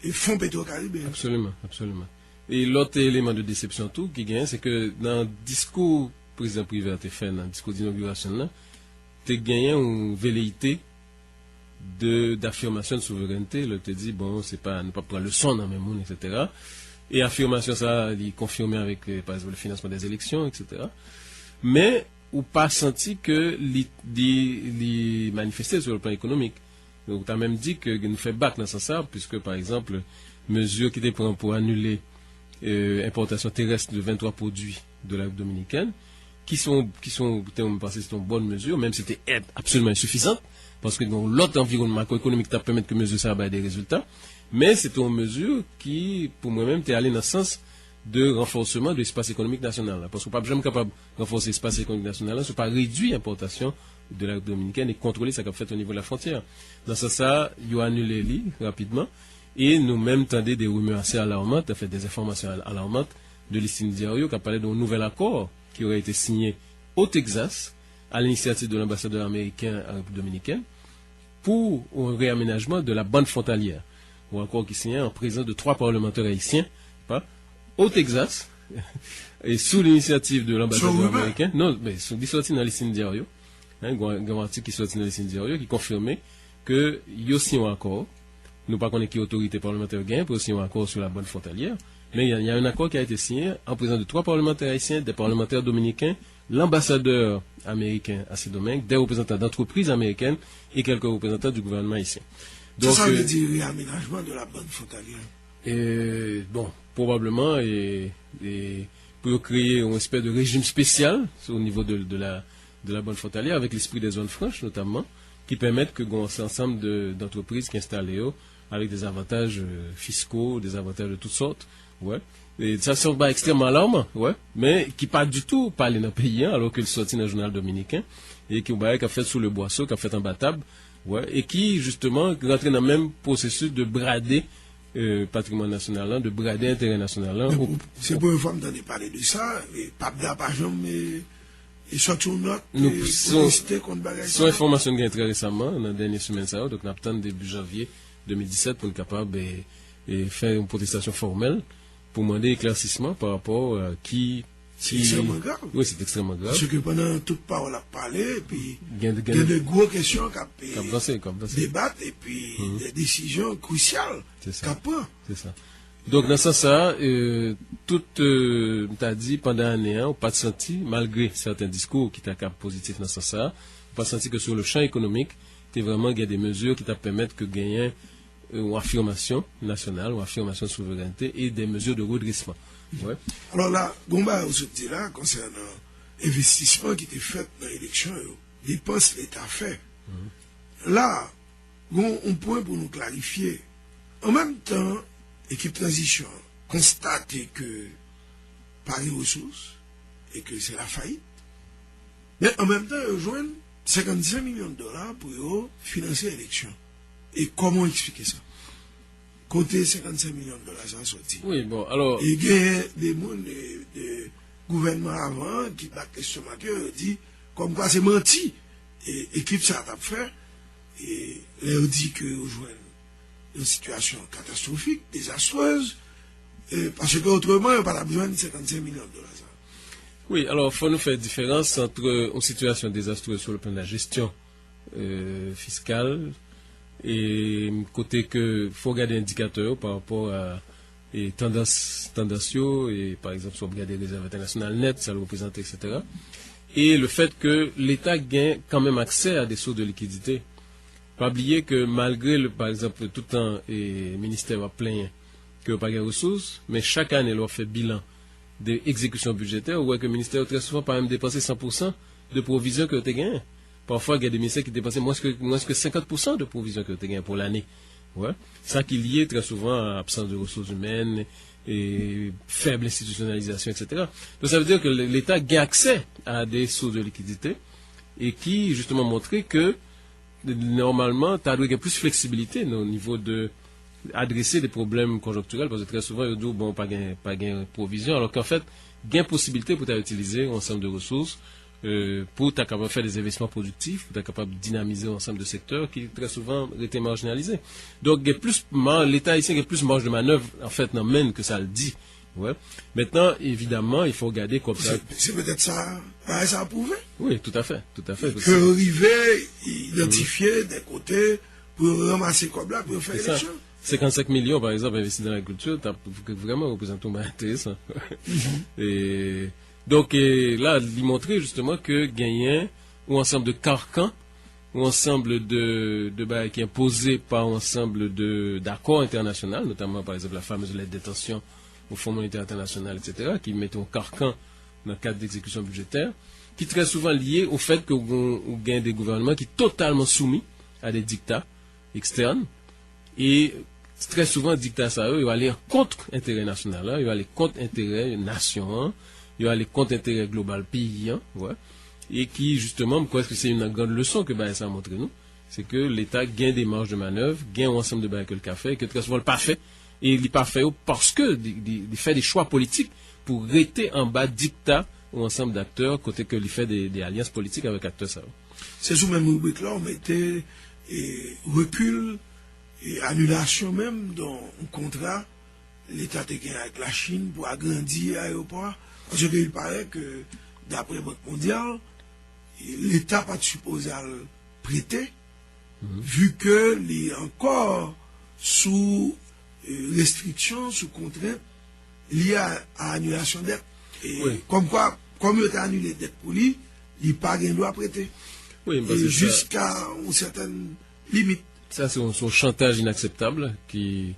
B: les fonds pétro-caribéens.
C: Absolument, absolument. Et l'autre élément de déception tout qui gagne, c'est que dans le discours président privé a été fait, dans le discours d'inauguration là, tu as gagné une velléité d'affirmation de souveraineté. Là, tu dit, bon, c'est pas, ne pas prendre le son dans le même monde, etc. Et affirmation, ça, il est confirmé avec, par exemple, le financement des élections, etc. Mais, ou pas senti que les manifester sur le plan économique. Donc, tu as même dit que nous fait battre dans ce sens, puisque, par exemple, mesures qui étaient prises pour annuler importation terrestre de 23 produits de la République dominicaine, qui sont, on pense que c'est une bonne mesure, même si c'était absolument insuffisante, parce que dans l'autre environnement macroéconomique, ça permet que mesure ça ait des résultats, mais c'est une mesure qui, pour moi-même, est allée dans le sens de renforcement de l'espace économique national. Là, parce qu'on n'est pas jamais capable de renforcer l'espace économique national, ce n'est pas réduire l'importation de la République dominicaine et contrôler ce qu'on fait au niveau de la frontière. Dans ce sens, il y a annulé rapidement, et nous-mêmes tendez des rumeurs assez alarmantes, fait des informations alarmantes de l'Istine Diario qui a parlé d'un nouvel accord qui aurait été signé au Texas à l'initiative de l'ambassadeur américain en République dominicaine pour un réaménagement de la bande frontalière. Un accord qui est signé en présence de 3 parlementaires haïtiens au Texas et sous l'initiative de l'ambassadeur américain. Non, mais ils sont sortis dans l'Istine Diario. Un grand article qui est sorti dans l'Istine Diario qui confirmait qu'il y a aussi un accord. Nous ne connaissons pas qui autorité parlementaire gagne pour aussi un accord sur la bande frontalière. Mais il y a un accord qui a été signé en présence de 3 parlementaires haïtiens, des parlementaires dominicains, l'ambassadeur américain à ces domaines, des représentants d'entreprises américaines et quelques représentants du gouvernement haïtien.
B: Donc, ça veut dire réaménagement de la bande frontalière.
C: Bon, probablement, et pour créer une espèce de régime spécial au niveau de la bande frontalière, avec l'esprit des zones franches notamment, qui permettent que un ensemble d'entreprises qui installent avec des avantages fiscaux, des avantages de toutes sortes. Ouais. Et ça semble pas extrêmement alarmant, ouais, mais qui pas du tout parler dans le pays, alors qu'il sortit dans le journal dominicain, et qui a fait sous le boisseau, qui a fait en battable, ouais, et qui, justement, rentre dans le même processus de brader patrimoine national, de brader intérêt national.
B: C'est pour une fois que vous parler de ça, et pas de la page, mais et surtout note,
C: son information qui est très récemment, dans la dernière semaine, donc on attend début janvier 2017 pour être capable de faire une protestation formelle pour demander éclaircissement par rapport à qui.
B: C'est extrêmement grave.
C: Oui, c'est extrêmement grave.
B: Parce que pendant toute parole à parler, puis il y a de grosses questions qui débattent et puis des décisions cruciales qui prennent.
C: C'est ça. Donc, dans ce sens, tout, t'as dit, pendant l'année, on n'a pas senti, malgré certains discours qui étaient positifs dans ce sens, on n'a pas senti que sur le champ économique, il y a des mesures qui te permettent de gagner une affirmation nationale, une affirmation de souveraineté et des mesures de redressement. Ouais.
B: Alors là, Gomba, on se dit là, concernant l'investissement qui était fait dans l'élection, dépenses l'État fait. Là, on point pour nous clarifier. En même temps, l'équipe transition constate que Paris ressources et que c'est la faillite. Mais en même temps, ils rejoignent 55 millions de dollars pour financer l'élection. Et comment expliquer ça? Côté 55 millions de dollars, ça a sorti.
C: Oui, bon, alors.
B: Il y a des gens de gouvernement avant qui battent les stomacs et disent, comme quoi c'est menti. Et l'équipe, ça a fait. Et leur dit que rejoignent une situation catastrophique, désastreuse, parce qu'autrement, il n'y a pas besoin de 55 millions de dollars.
C: Oui, alors il faut nous faire différence entre une situation désastreuse sur le plan de la gestion fiscale et côté que faut regarder indicateurs par rapport à tendances et par exemple si on regarde les réserves internationales nettes, ça le représente, etc. Et le fait que l'État gagne quand même accès à des sources de liquidité Pas oublier que malgré, par exemple, tout le temps, le ministère va plaindre qu'il n'y a pas de ressources, mais chaque année, il fait bilan d'exécution budgétaire, ou que le ministère très souvent pas même dépensé 100% de provisions que tu as gagné. Parfois, il y a des ministères qui dépensaient moins que 50% de provisions que tu as gagné pour l'année. Ouais. Ça qui est lié très souvent à l'absence de ressources humaines et faible institutionnalisation, etc. Donc ça veut dire que l'État a accès à des sources de liquidité et qui justement montrait que normalement, tu as plus de flexibilité au niveau de adresser des problèmes conjoncturels, parce que très souvent, ils disent, bon, pas gain provision, alors qu'en fait, gain possibilité pour utiliser un ensemble de ressources, pour être capable de faire des investissements productifs, pour être capable de dynamiser un ensemble de secteurs qui très souvent étaient marginalisés. Donc, l'État ici a plus marge de manœuvre, en fait, non, même que ça le dit. Ouais. Maintenant, évidemment, il faut regarder comme ça.
B: C'est peut-être ça, ça a prouvé.
C: Oui, tout à fait.
B: Que Rivet identifier des côtés pour ramasser comme là, pour faire les choses.
C: 55 millions, par exemple, investis dans l'agriculture, vraiment représente un intéressant. Et donc, là, il montrait justement que gagner un ensemble de carcans, un ensemble de qui est imposé par un ensemble d'accords internationaux, notamment, par exemple, la fameuse lettre d'intention au Fonds monétaire international, etc., qui mettent un carcan dans le cadre d'exécution budgétaire, qui est très souvent lié au fait qu'on gagne des gouvernements qui sont totalement soumis à des dictats externes. Et très souvent, dictats ça, ils vont aller contre l'intérêt national, ils vont aller contre l'intérêt nation, ils vont aller contre l'intérêt global pays, ouais, et qui, justement, quoi est-ce que c'est une grande leçon que ça a montré nous, c'est que l'État gagne des marges de manœuvre, gagne un ensemble de bains que le café, et que très souvent le pas fait, et il n'est pas fait parce que il fait des choix politiques pour rester en bas dictat ou ensemble d'acteurs, côté que il fait des alliances politiques avec acteurs ça.
B: C'est sous même rubrique là, on mettait recul et annulation même dans un contrat l'État a gagné avec la Chine pour agrandir l'aéroport. Parce qu'il paraît que, d'après la Banque mondiale, l'État n'a pas supposé à le prêter, vu qu'il est encore sous restriction, sous contrainte liée à annulation de dette. Et comme il a annulé dette pour lui, il n'a pas de droit prêter.
C: Oui,
B: jusqu'à une certaine limite.
C: Ça, c'est son chantage inacceptable qui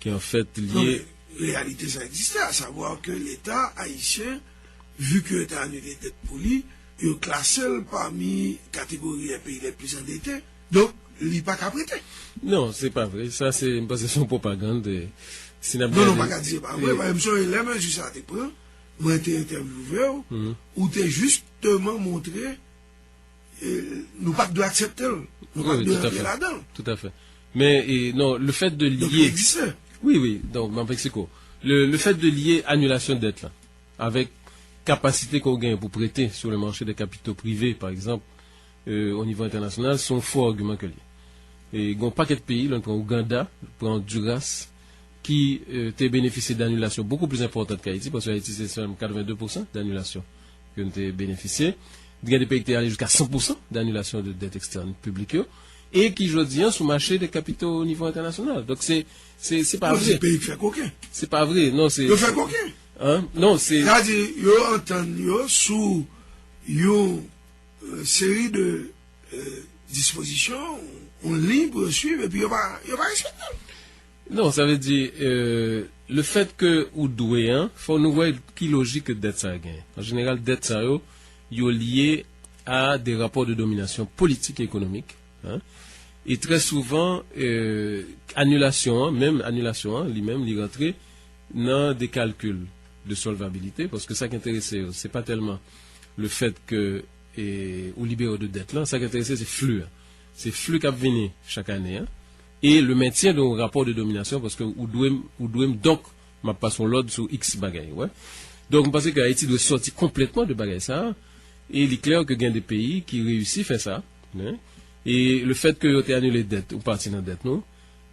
C: est en fait lié.
B: En réalité, ça existait, à savoir que l'État haïtien, vu qu'il a annulé dette pour lui, il est classé parmi catégories des pays les plus endettés. Donc, il n'est pas qu'à prêter.
C: Non, c'est pas vrai. Ça, c'est une possession propagande.
B: Non, pas qu'à dire. Par exemple, les mêmes juste à tes prends, moi, j'ai interviewé, où tu as justement montré, nous pas de accepter, nous pas de rentrer là-dedans.
C: Tout à fait. Mais, non, le fait de lier. Donc, il
B: existait.
C: Oui, donc, le fait de lier annulation de dette, là, avec capacité qu'on gagne pour prêter sur le marché des capitaux privés, par exemple, au niveau international, sont forts arguments que liés. Et il y a un paquet de pays, on prend Ouganda, on prend Honduras, qui ont bénéficié d'annulation beaucoup plus importante qu'Haïti, parce qu'Haïti, c'est seulement 82% d'annulation que nous avons bénéficié. Il y a des pays qui sont allés jusqu'à 100% d'annulation de dette externe publique, et qui, je dis, sous marché des capitaux au niveau international. Donc, c'est pas vrai.
B: C'est le pays qui fait coquin.
C: C'est pas vrai, non, c'est.
B: Il fait coquin.
C: Hein? Non, c'est.
B: C'est-à-dire, ils entendent sous une série de dispositions, on libre suivre, et puis il va respecter.
C: Non, ça veut dire, le fait que ou doué, faut nous voir qui logique que dette ça gagne. En général, dette ça est lié à des rapports de domination politique et économique. Hein? Et très souvent, annulation, lui-même, il rentrait dans des calculs de solvabilité, parce que ça qui intéressait, c'est pas tellement le fait que, ou libéraux de dette là, ça qui intéressait, c'est flux. C'est flux qui a venu chaque année, hein? Et le maintien d'un rapport de domination, parce que ou doit donc, ma passion l'ordre sur X bagaille, ouais. Donc, je pense que Haïti doit sortir complètement de bagaille ça, et il est clair que il y a des pays qui réussissent à faire ça, hein? Et le fait que vous avez annulé dette ou parti dans la dette, non,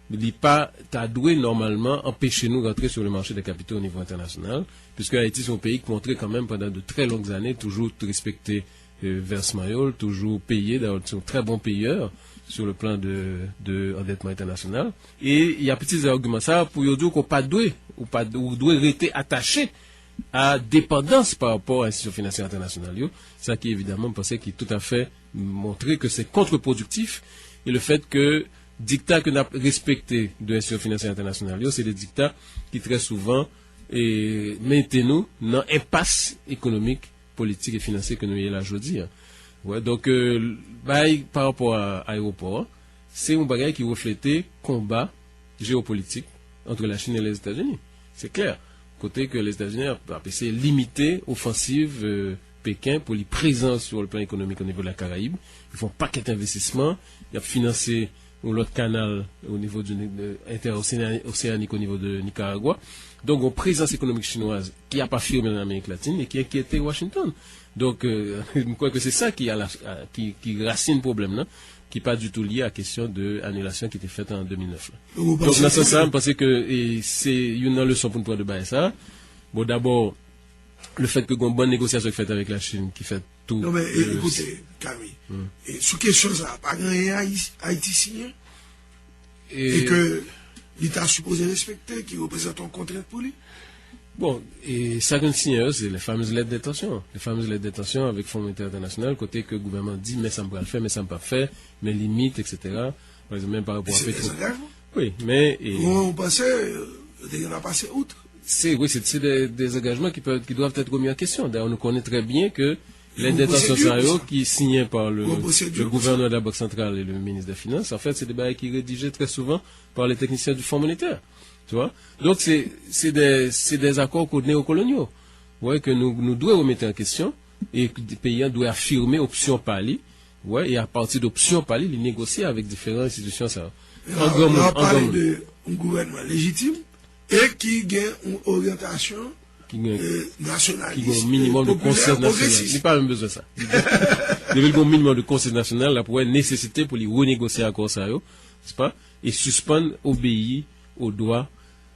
C: il n'est pas, t'as doué normalement empêcher nous d'entrer sur le marché des capitaux au niveau international, puisque Haïti, c'est un pays qui montrait quand même pendant de très longues années, toujours respecté versement, toujours payé, d'ailleurs, c'est un très bon payeur sur le plan de endettement international. Et il y a petits arguments ça pour dire qu'on pas doué, ou doit rester attaché à dépendance par rapport à l'institution financière internationale. Ça qui évidemment pensait qu'il est tout à fait montré que c'est contre-productif et le fait que dictats que nous avons respectés de l'institution financière internationale, c'est des dictats qui très souvent maintenent dans l'impasse économique, politique et financière que nous avons là aujourd'hui. Ouais, donc, par rapport à l'aéroport, c'est un bagage qui reflétait combat géopolitique entre la Chine et les États-Unis. C'est clair. Côté que les États-Unis ont essayé de limiter l'offensive Pékin pour les présence sur le plan économique au niveau de la Caraïbe. Ils font un paquet d'investissements. Ils ont financé l'autre canal au niveau interocéanique au niveau de Nicaragua. Donc, une présence économique chinoise qui n'a pas firmé dans l'Amérique latine et qui inquiétait Washington. Donc, je crois que c'est ça qui racine le problème, là, qui n'est pas du tout lié à la question de l'annulation qui était faite en 2009. Donc, dans ce sens, je pense que c'est une leçon pour nous prendre de ça. Bon, d'abord, le fait que une bonne négociation faite avec la Chine, qui fait tout.
B: Non, mais écoutez, Camille, sous question ça, pas grand haïtien et que l'État supposé respecter, qui représente un contrainte pour lui.
C: Bon, et ça qu'on signe, c'est les fameuses lettres d'intention. Les fameuses lettres d'intention avec Fonds monétaire international, côté que le gouvernement dit, mais ça ne peut pas le faire, mais ça ne peut pas faire, mais limite, etc. Par exemple, même par rapport à
B: c'est des engagements.
C: Oui, mais.
B: On pensait, on a passé outre.
C: C'est des engagements qui doivent être remis en question. D'ailleurs, nous connaissons très bien que les détentions sérieuses qui signées par le gouverneur de la Banque centrale et le ministre des Finances, en fait, c'est des bails qui sont rédigés très souvent par les techniciens du Fonds monétaire. Tu vois? Donc, c'est des accords néocoloniaux. Ouais, que nous devons remettre en question et que les pays doivent affirmer option pali. Ouais, et à partir d'option pali, ils négocient avec différentes institutions. Ça.
B: On a parlé d'un gouvernement légitime et qui gagne une orientation nationaliste.
C: Qui a un minimum de conscience nationale. Il n'y a pas même besoin de ça. Il y a un minimum de conscience nationale là, pour nécessiter pour les renégocier l'accord ça, n'est-ce pas? Et suspendre, obéir aux droits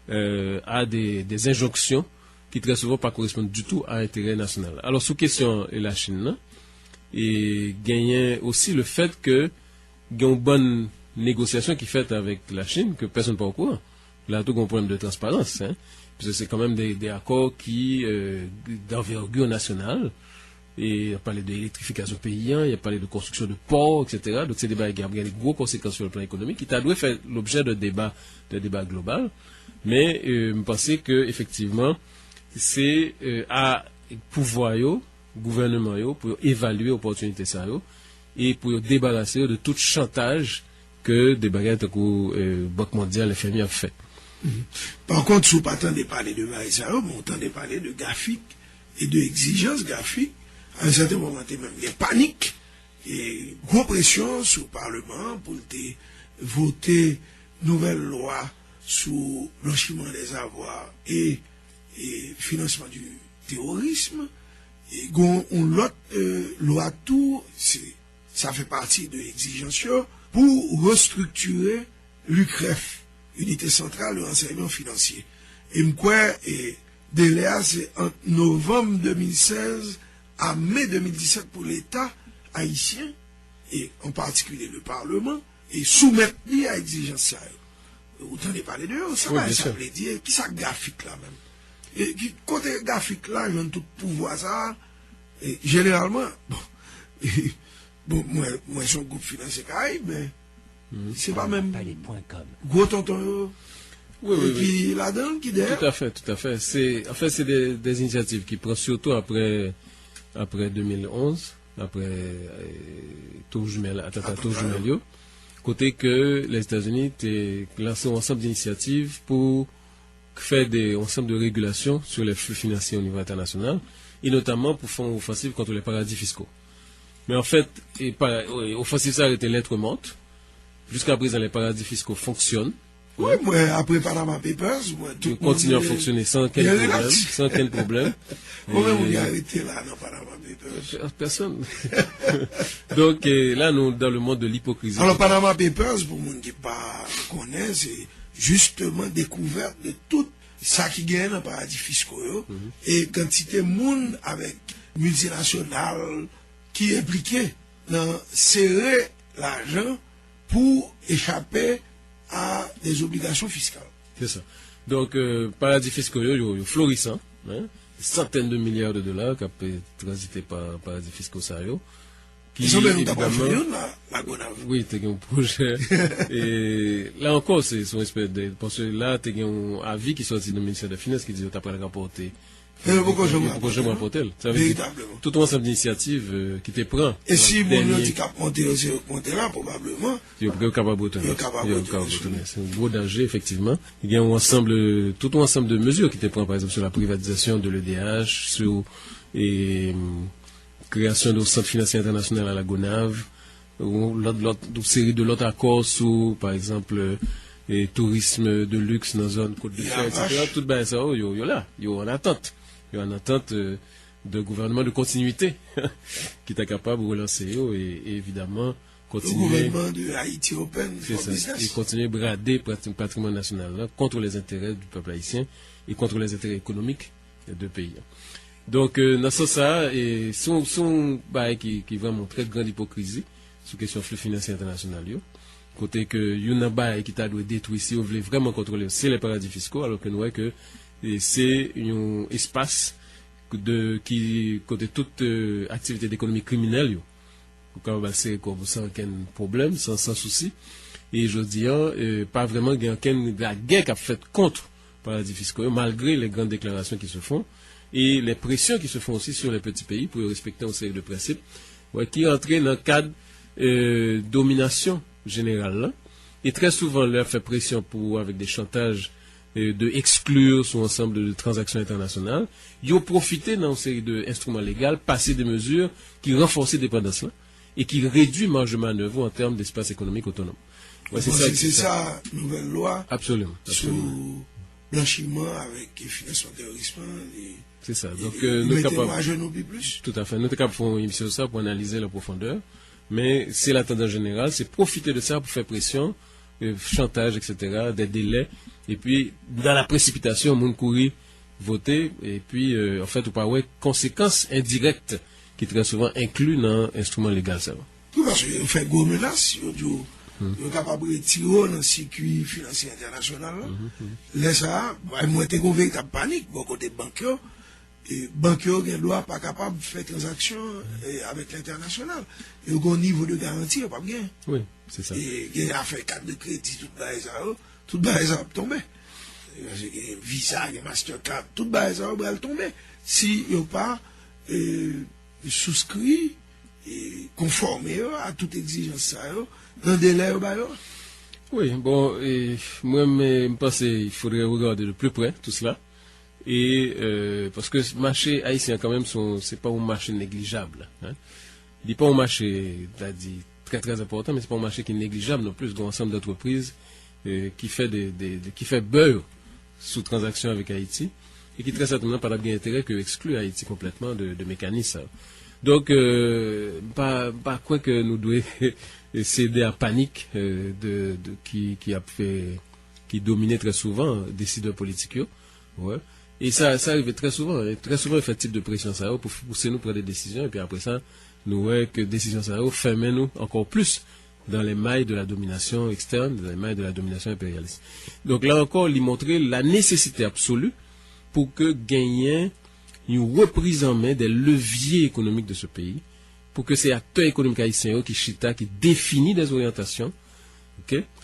C: à des injonctions qui très souvent pas correspondent du tout à l'intérêt national. Alors, sous question de la Chine, là, et gagner aussi le fait que il y a une bonne négociation qui est faite avec la Chine, que personne n'est pas au courant. Là, tout un problème de transparence, hein, parce que c'est quand même des accords qui d'envergure nationale. Et il a parlé d'électrification paysan, il a parlé de construction de ports, etc. Donc c'est des débats qui ont des grosses conséquences sur le plan économique, qui t'a dû faire l'objet de débat global. Mais je pense que effectivement, c'est à pouvoir gouvernement pour évaluer l'opportunité ça et pour débarrasser de tout chantage que des bagages que Banque mondiale et FMI a fait.
B: Par contre, si vous pas de parler de ça, on entend parler de graphique et de exigence graphique. À un certain moment, il y a même des paniques et gros pression sur le Parlement pour voter nouvelle loi sur blanchiment des avoirs et financement du terrorisme. Et une autre loi tout, ça fait partie de l'exigence pour restructurer l'UCREF, Unité centrale de renseignement financier. Et moi, délai c'est en novembre 2016 à mai 2017 pour l'État haïtien, et en particulier le Parlement, et soumettre à exigence. Vous entendez parler de eux, ça veut dire, qui ça graphique là même. Et côté graphique là, ils ont tout pouvoir ça, et généralement, moi, je suis un groupe financier Caraïbe, mais c'est pas même gros tonton.
C: Oui,
B: et puis là-dedans, qui derrière.
C: Tout à fait. C'est des initiatives qui prennent surtout après 2011, après tour jumelle, côté que les États-Unis ont lancé un ensemble d'initiatives pour faire un ensemble de régulations sur les flux financiers au niveau international, et notamment pour faire une offensive contre les paradis fiscaux. Mais en fait, l'offensive ça a été lettre morte. Jusqu'à présent, les paradis fiscaux fonctionnent.
B: Oui, moi, après Panama Papers,
C: tout continue à fonctionner sans aucun problème.
B: Comment vous y arrêtez là dans Panama Papers?
C: Personne. Donc là, nous, dans le monde de l'hypocrisie.
B: Alors, Panama Papers, pour les gens qui ne connaissent, c'est justement découverte de tout ça qui gagne dans les paradis fiscaux. Et quantité de monde avec multinationales qui est impliqué dans serrer l'argent pour échapper à des obligations fiscales.
C: C'est ça. Donc, paradis fiscaux, florissant, hein, centaines de milliards de dollars qui ont transité par paradis fiscaux, qui
B: Ils ont bien
C: évidemment,
B: la Gonave.
C: oui, tu as un projet. Et là encore, c'est son espèce de. Parce que là, tu as un avis qui sorti du ministère des Finances qui dit que tu as pas rapporté.
B: Pourquoi je
C: me rapporte? Ça veut dire tout un ensemble d'initiatives qui te prend.
B: Et si mon handicap monté là, probablement.
C: Il est capable de retourner. C'est un gros danger, effectivement. Il y a tout un ensemble de mesures qui te prend, par exemple, sur la privatisation de l'EDH, sur création d'un centre financier international à la Gonave, ou une série de l'autre accords sur, par exemple, tourisme de luxe dans la zone Côte de Fer, etc. Tout ça, yo là, yo en attente. Il y a une attente de gouvernement de continuité qui est capable de relancer et évidemment continuer.
B: Le gouvernement de Haïti Open,
C: c'est ça, et continuer à brader le patrimoine national là, contre les intérêts du peuple haïtien et contre les intérêts économiques des deux pays. Donc, dans ce sens, son bail qui est vraiment très grande hypocrisie sur la question flux financier international. Côté que il y a un bail qui t'a dû détruire si on voulait vraiment contrôler, c'est les paradis fiscaux, alors que nous voyons que c'est un espace qui côté toute activité d'économie criminelle c'est sans aucun problème sans souci et je dis pas vraiment il y a la guerre qui a fait contre les paradis fiscaux malgré les grandes déclarations qui se font et les pressions qui se font aussi sur les petits pays pour respecter une série de principes qui entrent dans le cadre domination générale là, et très souvent leur fait pression avec des chantages de exclure son ensemble de transactions internationales, ils ont profité dans une série d'instruments légaux, passer des mesures qui renforcent la dépendance là et qui réduisent marge de manœuvre en termes d'espace économique autonome.
B: Ouais, c'est ça, nouvelle loi.
C: Absolument.
B: Sur blanchiment avec financement terrorisme.
C: C'est ça. Donc,
B: nous sommes capables. À genoux plus.
C: Tout à fait. Nous sommes capables de faire une émission de ça pour analyser la profondeur. Mais c'est la tendance générale, c'est profiter de ça pour faire pression, chantage, etc., des délais. Et puis, dans la précipitation, on courir, voter, et puis, en fait, ou pas, ouais, conséquences indirectes qui très souvent incluent dans l'instrument légal, ça va.
B: Tout parce qu'on fait gros menaces, on est capable de tirer dans le circuit financier international. Là, ça, moi, j'ai une véritable panique, bon, côté bancaire. Et banquier ne doit pas capable de faire transaction avec l'international. Et au niveau de garantie, pas bien.
C: Oui, c'est ça.
B: Et il y a fait carte de crédit, tout bas ça va tomber. Visa, Mastercard, tout bas ça va tomber. Si il n'y a pas souscrit et conformé à toute exigence dans le délai.
C: Oui, bon, moi, je pense qu'il faudrait regarder de plus près tout cela. Et parce que le marché haïtien quand même c'est pas un marché négligeable hein. Il n'est pas un marché dit, très très important, mais c'est pas un marché qui est négligeable non plus. Il y a un ensemble d'entreprises qui fait beurre sous transaction avec Haïti et qui très certainement pas bien intérêt que exclure Haïti complètement de mécanismes. Donc pas quoi que nous devons céder à panique qui dominait très souvent décideurs politiques. Ouais. Et ça arrive très souvent. Et très souvent, il fait type de pression ça pour pousser nous prendre des décisions. Et puis après ça, nous voyons que décision ça ferme nous encore plus dans les mailles de la domination externe, dans les mailles de la domination impérialiste. Donc là encore, il montrer la nécessité absolue pour que gagner une reprise en main des leviers économiques de ce pays, pour que ces acteurs économiques haïtiens qui définissent des orientations,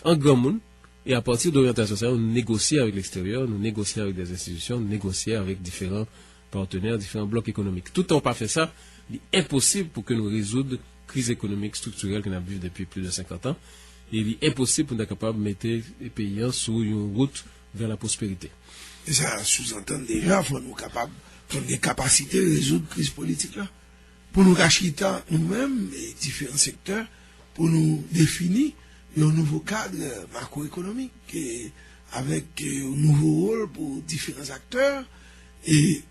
C: en grand monde. Et à partir d'orientation, on négocie avec l'extérieur, nous négocions avec des institutions, nous négocions avec différents partenaires, différents blocs économiques. Tout en pas fait ça, il est impossible pour que nous résoudre la crise économique structurelle qu'on a vue depuis plus de 50 ans. Et il est impossible pour nous être capable de mettre les pays sur une route vers la prospérité.
B: Et ça sous-entend déjà qu'il faut nous capables, des capacités de résoudre la crise politique là. Pour nous racheter nous-mêmes, les différents secteurs, pour nous définir un nouveau cadre macroéconomique avec un nouveau rôle pour différents acteurs et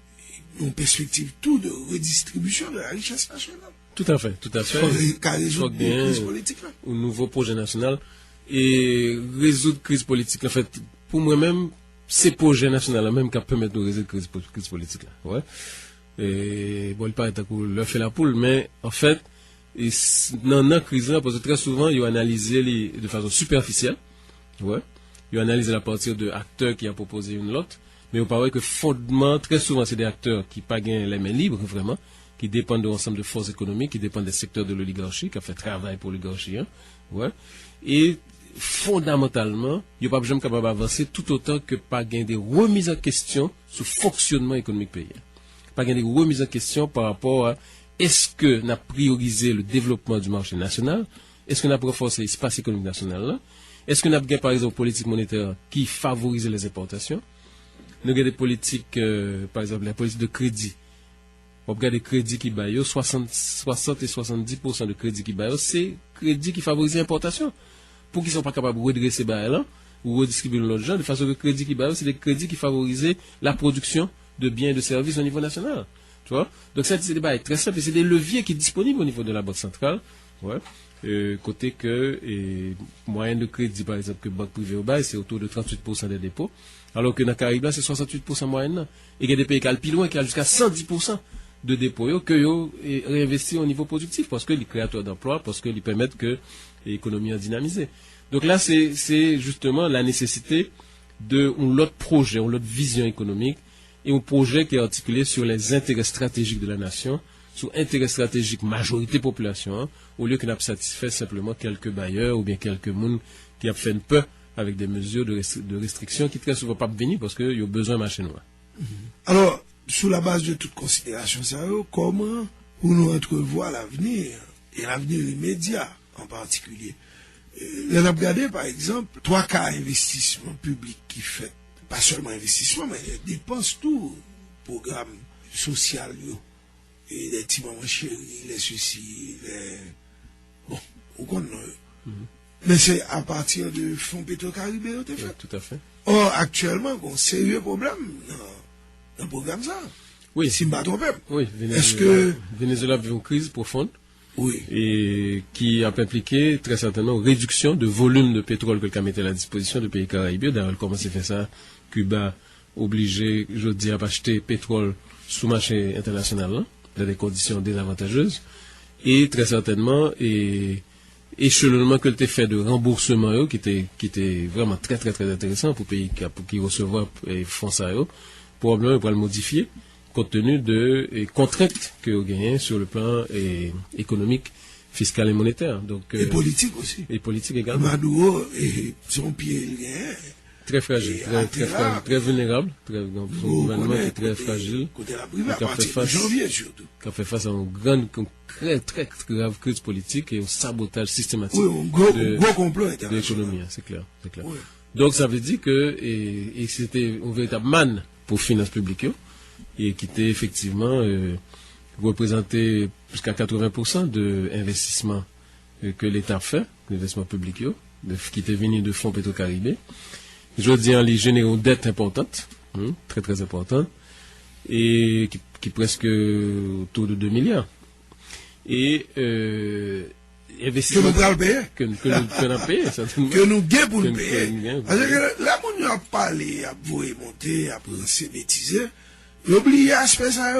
B: une perspective tout de redistribution de la richesse nationale.
C: Tout à fait.
B: Résoudre la crise politique là.
C: Un nouveau projet national et résoudre la crise politique. En fait, pour moi-même, c'est projet national même qui permet de résoudre la crise politique là. Ouais. Et bon, il paraît que le fait la poule, mais en fait, et dans la crise là, parce que très souvent, ils ont analysé de façon superficielle. Ouais. Ils ont analysé à partir de acteurs qui ont proposé une lot. Mais on paraît que fondement, très souvent, c'est des acteurs qui n'ont pas les mains libres, vraiment, qui dépendent de l'ensemble de forces économiques, qui dépendent des secteurs de l'oligarchie, qui a fait travail pour l'oligarchie, hein, ouais. Et fondamentalement, il n'y a pas jamais capable d'avancer tout autant que pas gagner des remises en question sur le fonctionnement économique pays. Pas gagner des remises en question par rapport à est-ce que nous avons priorisé le développement du marché national, est-ce que nous avons renforcé l'espace économique national là, est-ce que nous avons gagné par exemple politique monétaire qui favorise les importations, nous avons des politiques, par exemple la politique de crédit. On regarde les crédits qui baillent, 60 et 70% de crédits qui baillent, c'est crédits qui favorisent l'importation. Pour qu'ils ne soient pas capables de redresser là ou redistribuer l'autre genre, de façon que le crédit qui baillent, c'est des crédits qui favorisent la production de biens et de services au niveau national. Tu vois? Donc, c'est des bails très simples et c'est des leviers qui sont disponibles au niveau de la Banque centrale. Ouais. Côté que, moyenne de crédit, par exemple, que banque privée au bail, c'est autour de 38% des dépôts. Alors que dans le Caraïbe, c'est 68% moyenne. Et il y a des pays qui ont plus loin, qui ont jusqu'à 110% de dépôts que yo réinvestir au niveau productif parce que les créateurs d'emplois, parce que ils permettent que l'économie a dynamisé. Donc là, c'est justement la nécessité de l'autre projet, l'autre vision économique et un projet qui est articulé sur les intérêts stratégiques de la nation, sur intérêts stratégiques majorité population, hein, au lieu qu'on a satisfait simplement quelques bailleurs ou bien quelques monde qui a fait une peur avec des mesures de restriction qui très souvent pas venir parce qu'il y a besoin de marché noir.
B: Alors, sous la base de toute considération, comment nous entrevoit l'avenir, et l'avenir immédiat en particulier. Nous avons regardé, par exemple, 3 cas d'investissement public qui fait, pas seulement investissement, mais dépenses tout, programme social, et les petits mamans chéris, les ceci, les... Bon, on connaît. Mais c'est à partir de fonds pétro-caribéens, fait.
C: Oui, tout à fait.
B: Or, actuellement, il y a un sérieux problème dans le programme ça.
C: Oui.
B: Si je ne me trompe pas.
C: Oui, Venezuela vit une crise profonde.
B: Oui.
C: Et qui a impliqué très certainement une réduction de volume de pétrole que le mettait à la disposition des pays caraïbes. D'ailleurs, comment c'est fait ça? Cuba obligé, je dis, à acheter pétrole sous marché international, hein, dans des conditions désavantageuses. Et très certainement, échelonnement que le fait de remboursement, qui était vraiment très très très intéressant pour pays qui recevoir fonds ça, probablement pour le modifier compte tenu de contraintes que vous gagnez sur le plan économique, fiscal et monétaire. Donc,
B: et politique aussi.
C: Et politique également.
B: Maduro et son pied
C: très fragile, très vulnérable, son gouvernement est très fragile.
B: Côté la privée, à partir de janvier surtout.
C: Qui a fait face à une très très grave crise politique et un sabotage systématique
B: de gros complot
C: de l'économie, c'est clair. Oui. Donc ça veut dire que c'était une véritable manne pour finances publiques et qui était effectivement représenté jusqu'à 80% de investissement que l'État fait, l'investissement public, qui était venu de fonds pétro-caribéens. Je dis en les généraux dettes importantes, très très importantes, et qui presque autour de 2 milliards. Et
B: investissement
C: que nous avons payé, certainement.
B: Que nous gagnons pour le payer. Parce que là, on a parlé, à vous monter, à penser bêtiser, il a oublié l'aspect ça.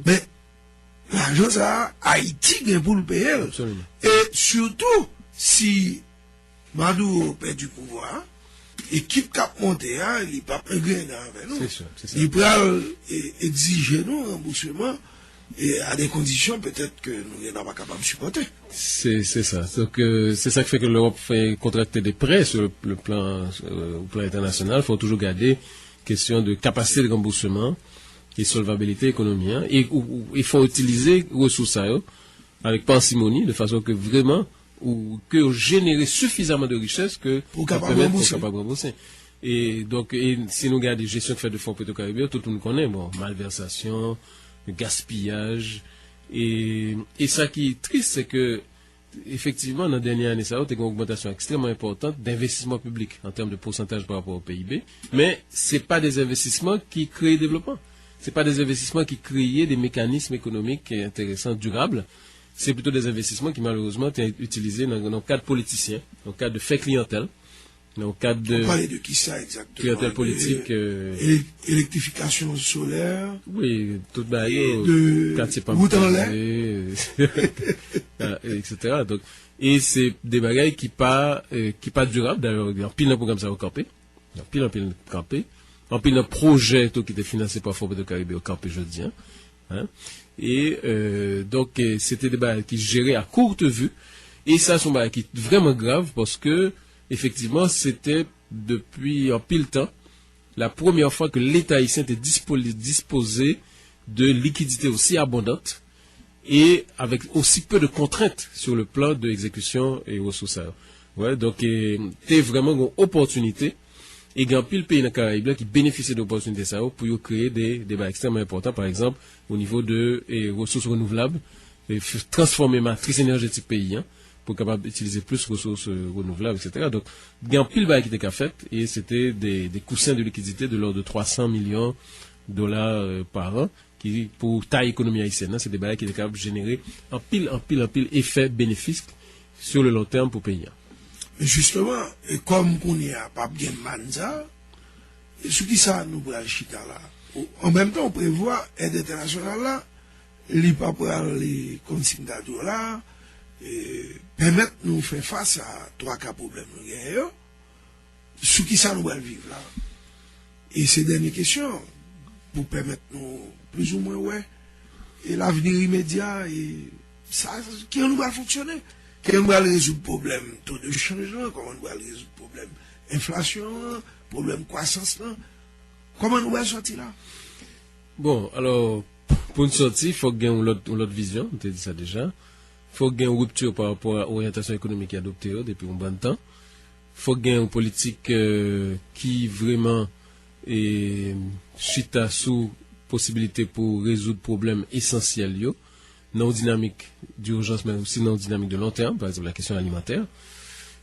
B: Mais l'argent ça, Haïti gagne pour le payer.
C: Absolument.
B: Et surtout, si Maduro perd du pouvoir, l'équipe qui a monté, il n'est pas prêt avec nous.
C: C'est ça.
B: Il peut exiger nous un remboursement et à des conditions peut-être que nous n'sommes pas capables de supporter.
C: C'est ça. Donc, c'est ça qui fait que l'Europe fait contracter des prêts sur le plan, au plan international. Il faut toujours garder question de capacité de remboursement et solvabilité économique. Et il faut utiliser les ressources avec parcimonie, de façon que vraiment, ou que générer suffisamment de richesses que
B: pour capable
C: rembourser. Et donc, si nous regardons des gestions de fonds pétro-caribéens, tout le monde connaît, bon, malversation, gaspillage, et ça qui est triste, c'est que, effectivement, dans la dernière année, ça a été une augmentation extrêmement importante d'investissement public en termes de pourcentage par rapport au PIB, mais c'est pas des investissements qui créent le développement. C'est pas des investissements qui créent des mécanismes économiques intéressants, durables. C'est plutôt des investissements qui, malheureusement, sont utilisés dans le cadre politicien, dans le cadre de fait clientèle, dans le cadre de...
B: On parlait de qui ça exactement?
C: Clientèle politique...
B: électrification solaire...
C: Oui, tout bail, quartier pas etc. Donc, et c'est des bagailles qui pas durables. D'ailleurs, il y a pile un programme ça au campé. Il y a pile campé. En pile un projet tout qui était financé par Fonds Pétro-Caribéens au campé, je dis. Hein. Et donc, c'était des bails qui se géraient à courte vue. Et ça, sont bails qui est vraiment grave parce que, effectivement, c'était depuis en pile temps la première fois que l'État haïtien était disposé de liquidités aussi abondantes et avec aussi peu de contraintes sur le plan de l'exécution et ressources. Ouais, donc, c'était vraiment une opportunité. Et il y a pile pays dans les Caraïbes qui bénéficient d'opportunités pour créer des débats extrêmement importants, par exemple, au niveau de ressources renouvelables, et transformer la matrice énergétique pays, pour capable d'utiliser plus de ressources renouvelables, etc. Donc, il y a pile bail qui était fait, et c'était des coussins de liquidité de l'ordre de 300 millions de dollars par an, qui, pour taille économie haïtienne, c'est des bails qui étaient capables de générer un pile effet bénéfique sur le long terme pour pays.
B: Justement, comme on est à pas bien manza, ce qui ça nous prend chita là. En même temps, on prévoit aide internationale là, les pas les consignes d'ado là, permettre nous faire face à trois cas problèmes nous gagnons. Ce qui ça nous va vivre là. Et ces dernières questions pour permettre nous plus ou moins ouais et l'avenir immédiat et ça qui nous va fonctionner. Comment on va résoudre le problème taux de changement, comment on va résoudre le problème inflation, problème croissance, comment on va sortir là?
C: Bon, alors, pour une sortie, il faut gagner une autre vision, on t'a dit ça déjà. Il faut gagner une rupture par rapport à l'orientation économique adoptée depuis un bon temps. Il faut gagner une politique qui vraiment est chita sous possibilité pour résoudre problèmes essentiels. Non dynamique d'urgence, mais aussi non dynamique de long terme, par exemple la question alimentaire.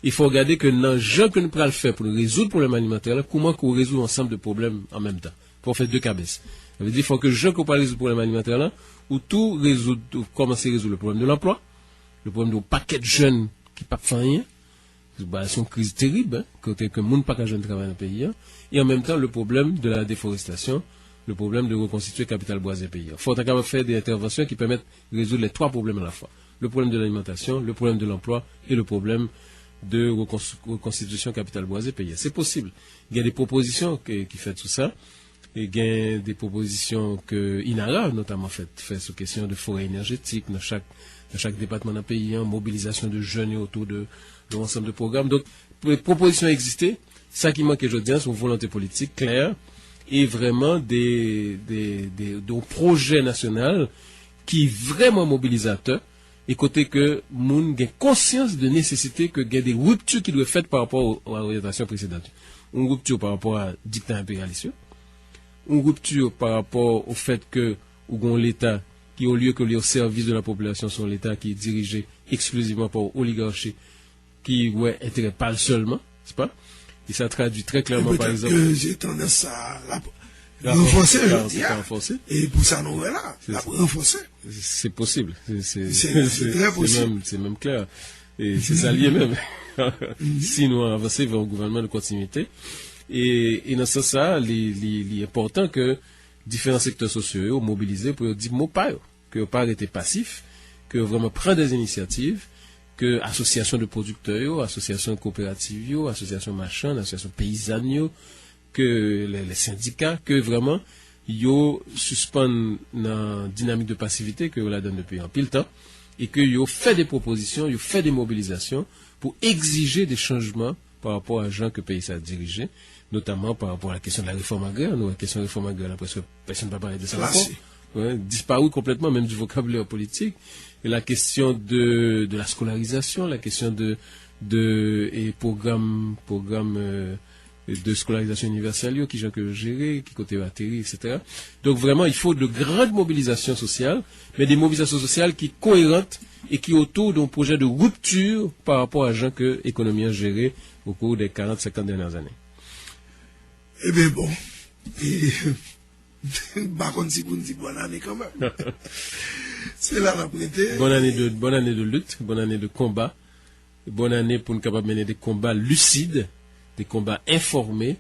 C: Il faut regarder que dans le jeu que nous pouvons faire pour résoudre le problème alimentaire, comment qu'on résout ensemble de problèmes en même temps, pour faire deux cabesses. Ça veut dire qu'il faut que le jeu qu'on peut résoudre le problème alimentaire là, ou tout résoudre, commencer à résoudre le problème de l'emploi, le problème de paquet de jeunes qui ne peuvent pas faire rien, c'est une crise terrible, côté que le monde n'a pas jeune travail dans le pays, et en même temps le problème de la déforestation, le problème de reconstituer le capital boisé pays. Il faut faire des interventions qui permettent de résoudre les trois problèmes à la fois. Le problème de l'alimentation, le problème de l'emploi et le problème de reconstitution capital boisé pays. C'est possible. Il y a des propositions qui font tout ça. Et il y a des propositions que INARA notamment fait sur question de forêt énergétique dans chaque département d'un pays, mobilisation de jeunes et autour de l'ensemble de programmes. Donc, les propositions existent. Ça qui manque aujourd'hui, c'est une volonté politique claire et vraiment des projets nationaux qui sont vraiment mobilisateurs et côté que moun ait conscience de nécessité que il y a des ruptures qui doivent être faites par rapport à l'orientation précédente. Une rupture par rapport à dictat impérialiste, une rupture par rapport au fait que l'État qui au lieu que les au service de la population sont l'État qui est dirigé exclusivement par l'oligarchie qui intérêt pas seulement, c'est pas? Et ça traduit très clairement, par exemple.
B: J'ai tendance à renforcer, je dis. Et pour ça, nous là, la renforcer.
C: C'est possible. C'est
B: très possible.
C: C'est même clair. Et c'est ça lié même. Si nous avançons vers un gouvernement de continuité. Et dans ce sens, il est important que différents secteurs sociaux mobilisés pour dire mot pas, que pas arrêter passif, que vraiment prendre des initiatives, que associations de producteurs, associations coopératives, associations marchandes, associations paysannes, que les syndicats, que vraiment yo suspendent la dynamique de passivité que la donne depuis un pile temps et que yo fait des propositions, yo fait des mobilisations pour exiger des changements par rapport à les gens que le pays s'est dirigé, notamment par rapport à la question de la réforme agraire. Nous, la question de la réforme agraire, presque personne ne va parler de ça encore. Disparu complètement, même du vocabulaire politique. Et la question de la scolarisation, la question et programme de scolarisation universelle, qui j'ai que gérer, qui côté atterri, etc. Donc vraiment, il faut de grandes mobilisations sociales, mais des mobilisations sociales qui sont cohérentes et qui autour d'un projet de rupture par rapport à gens que l'économie a géré au cours des 40-50 dernières années.
B: Eh bien bon, par contre, si vous dites bonne année quand même. C'est là la prêter.
C: Bonne année de lutte, bonne année de combat, bonne année pour nous capables de mener des combats lucides, des combats informés,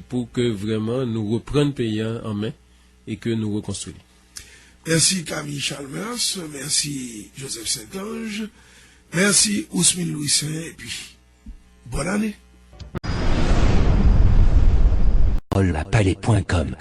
C: pour que vraiment nous reprenions le pays en main et que nous reconstruisions.
B: Merci Camille Chalmers, merci Joseph Saint-Ange, merci Ousmine Louis-Saint, et puis bonne année.
A: Palais.com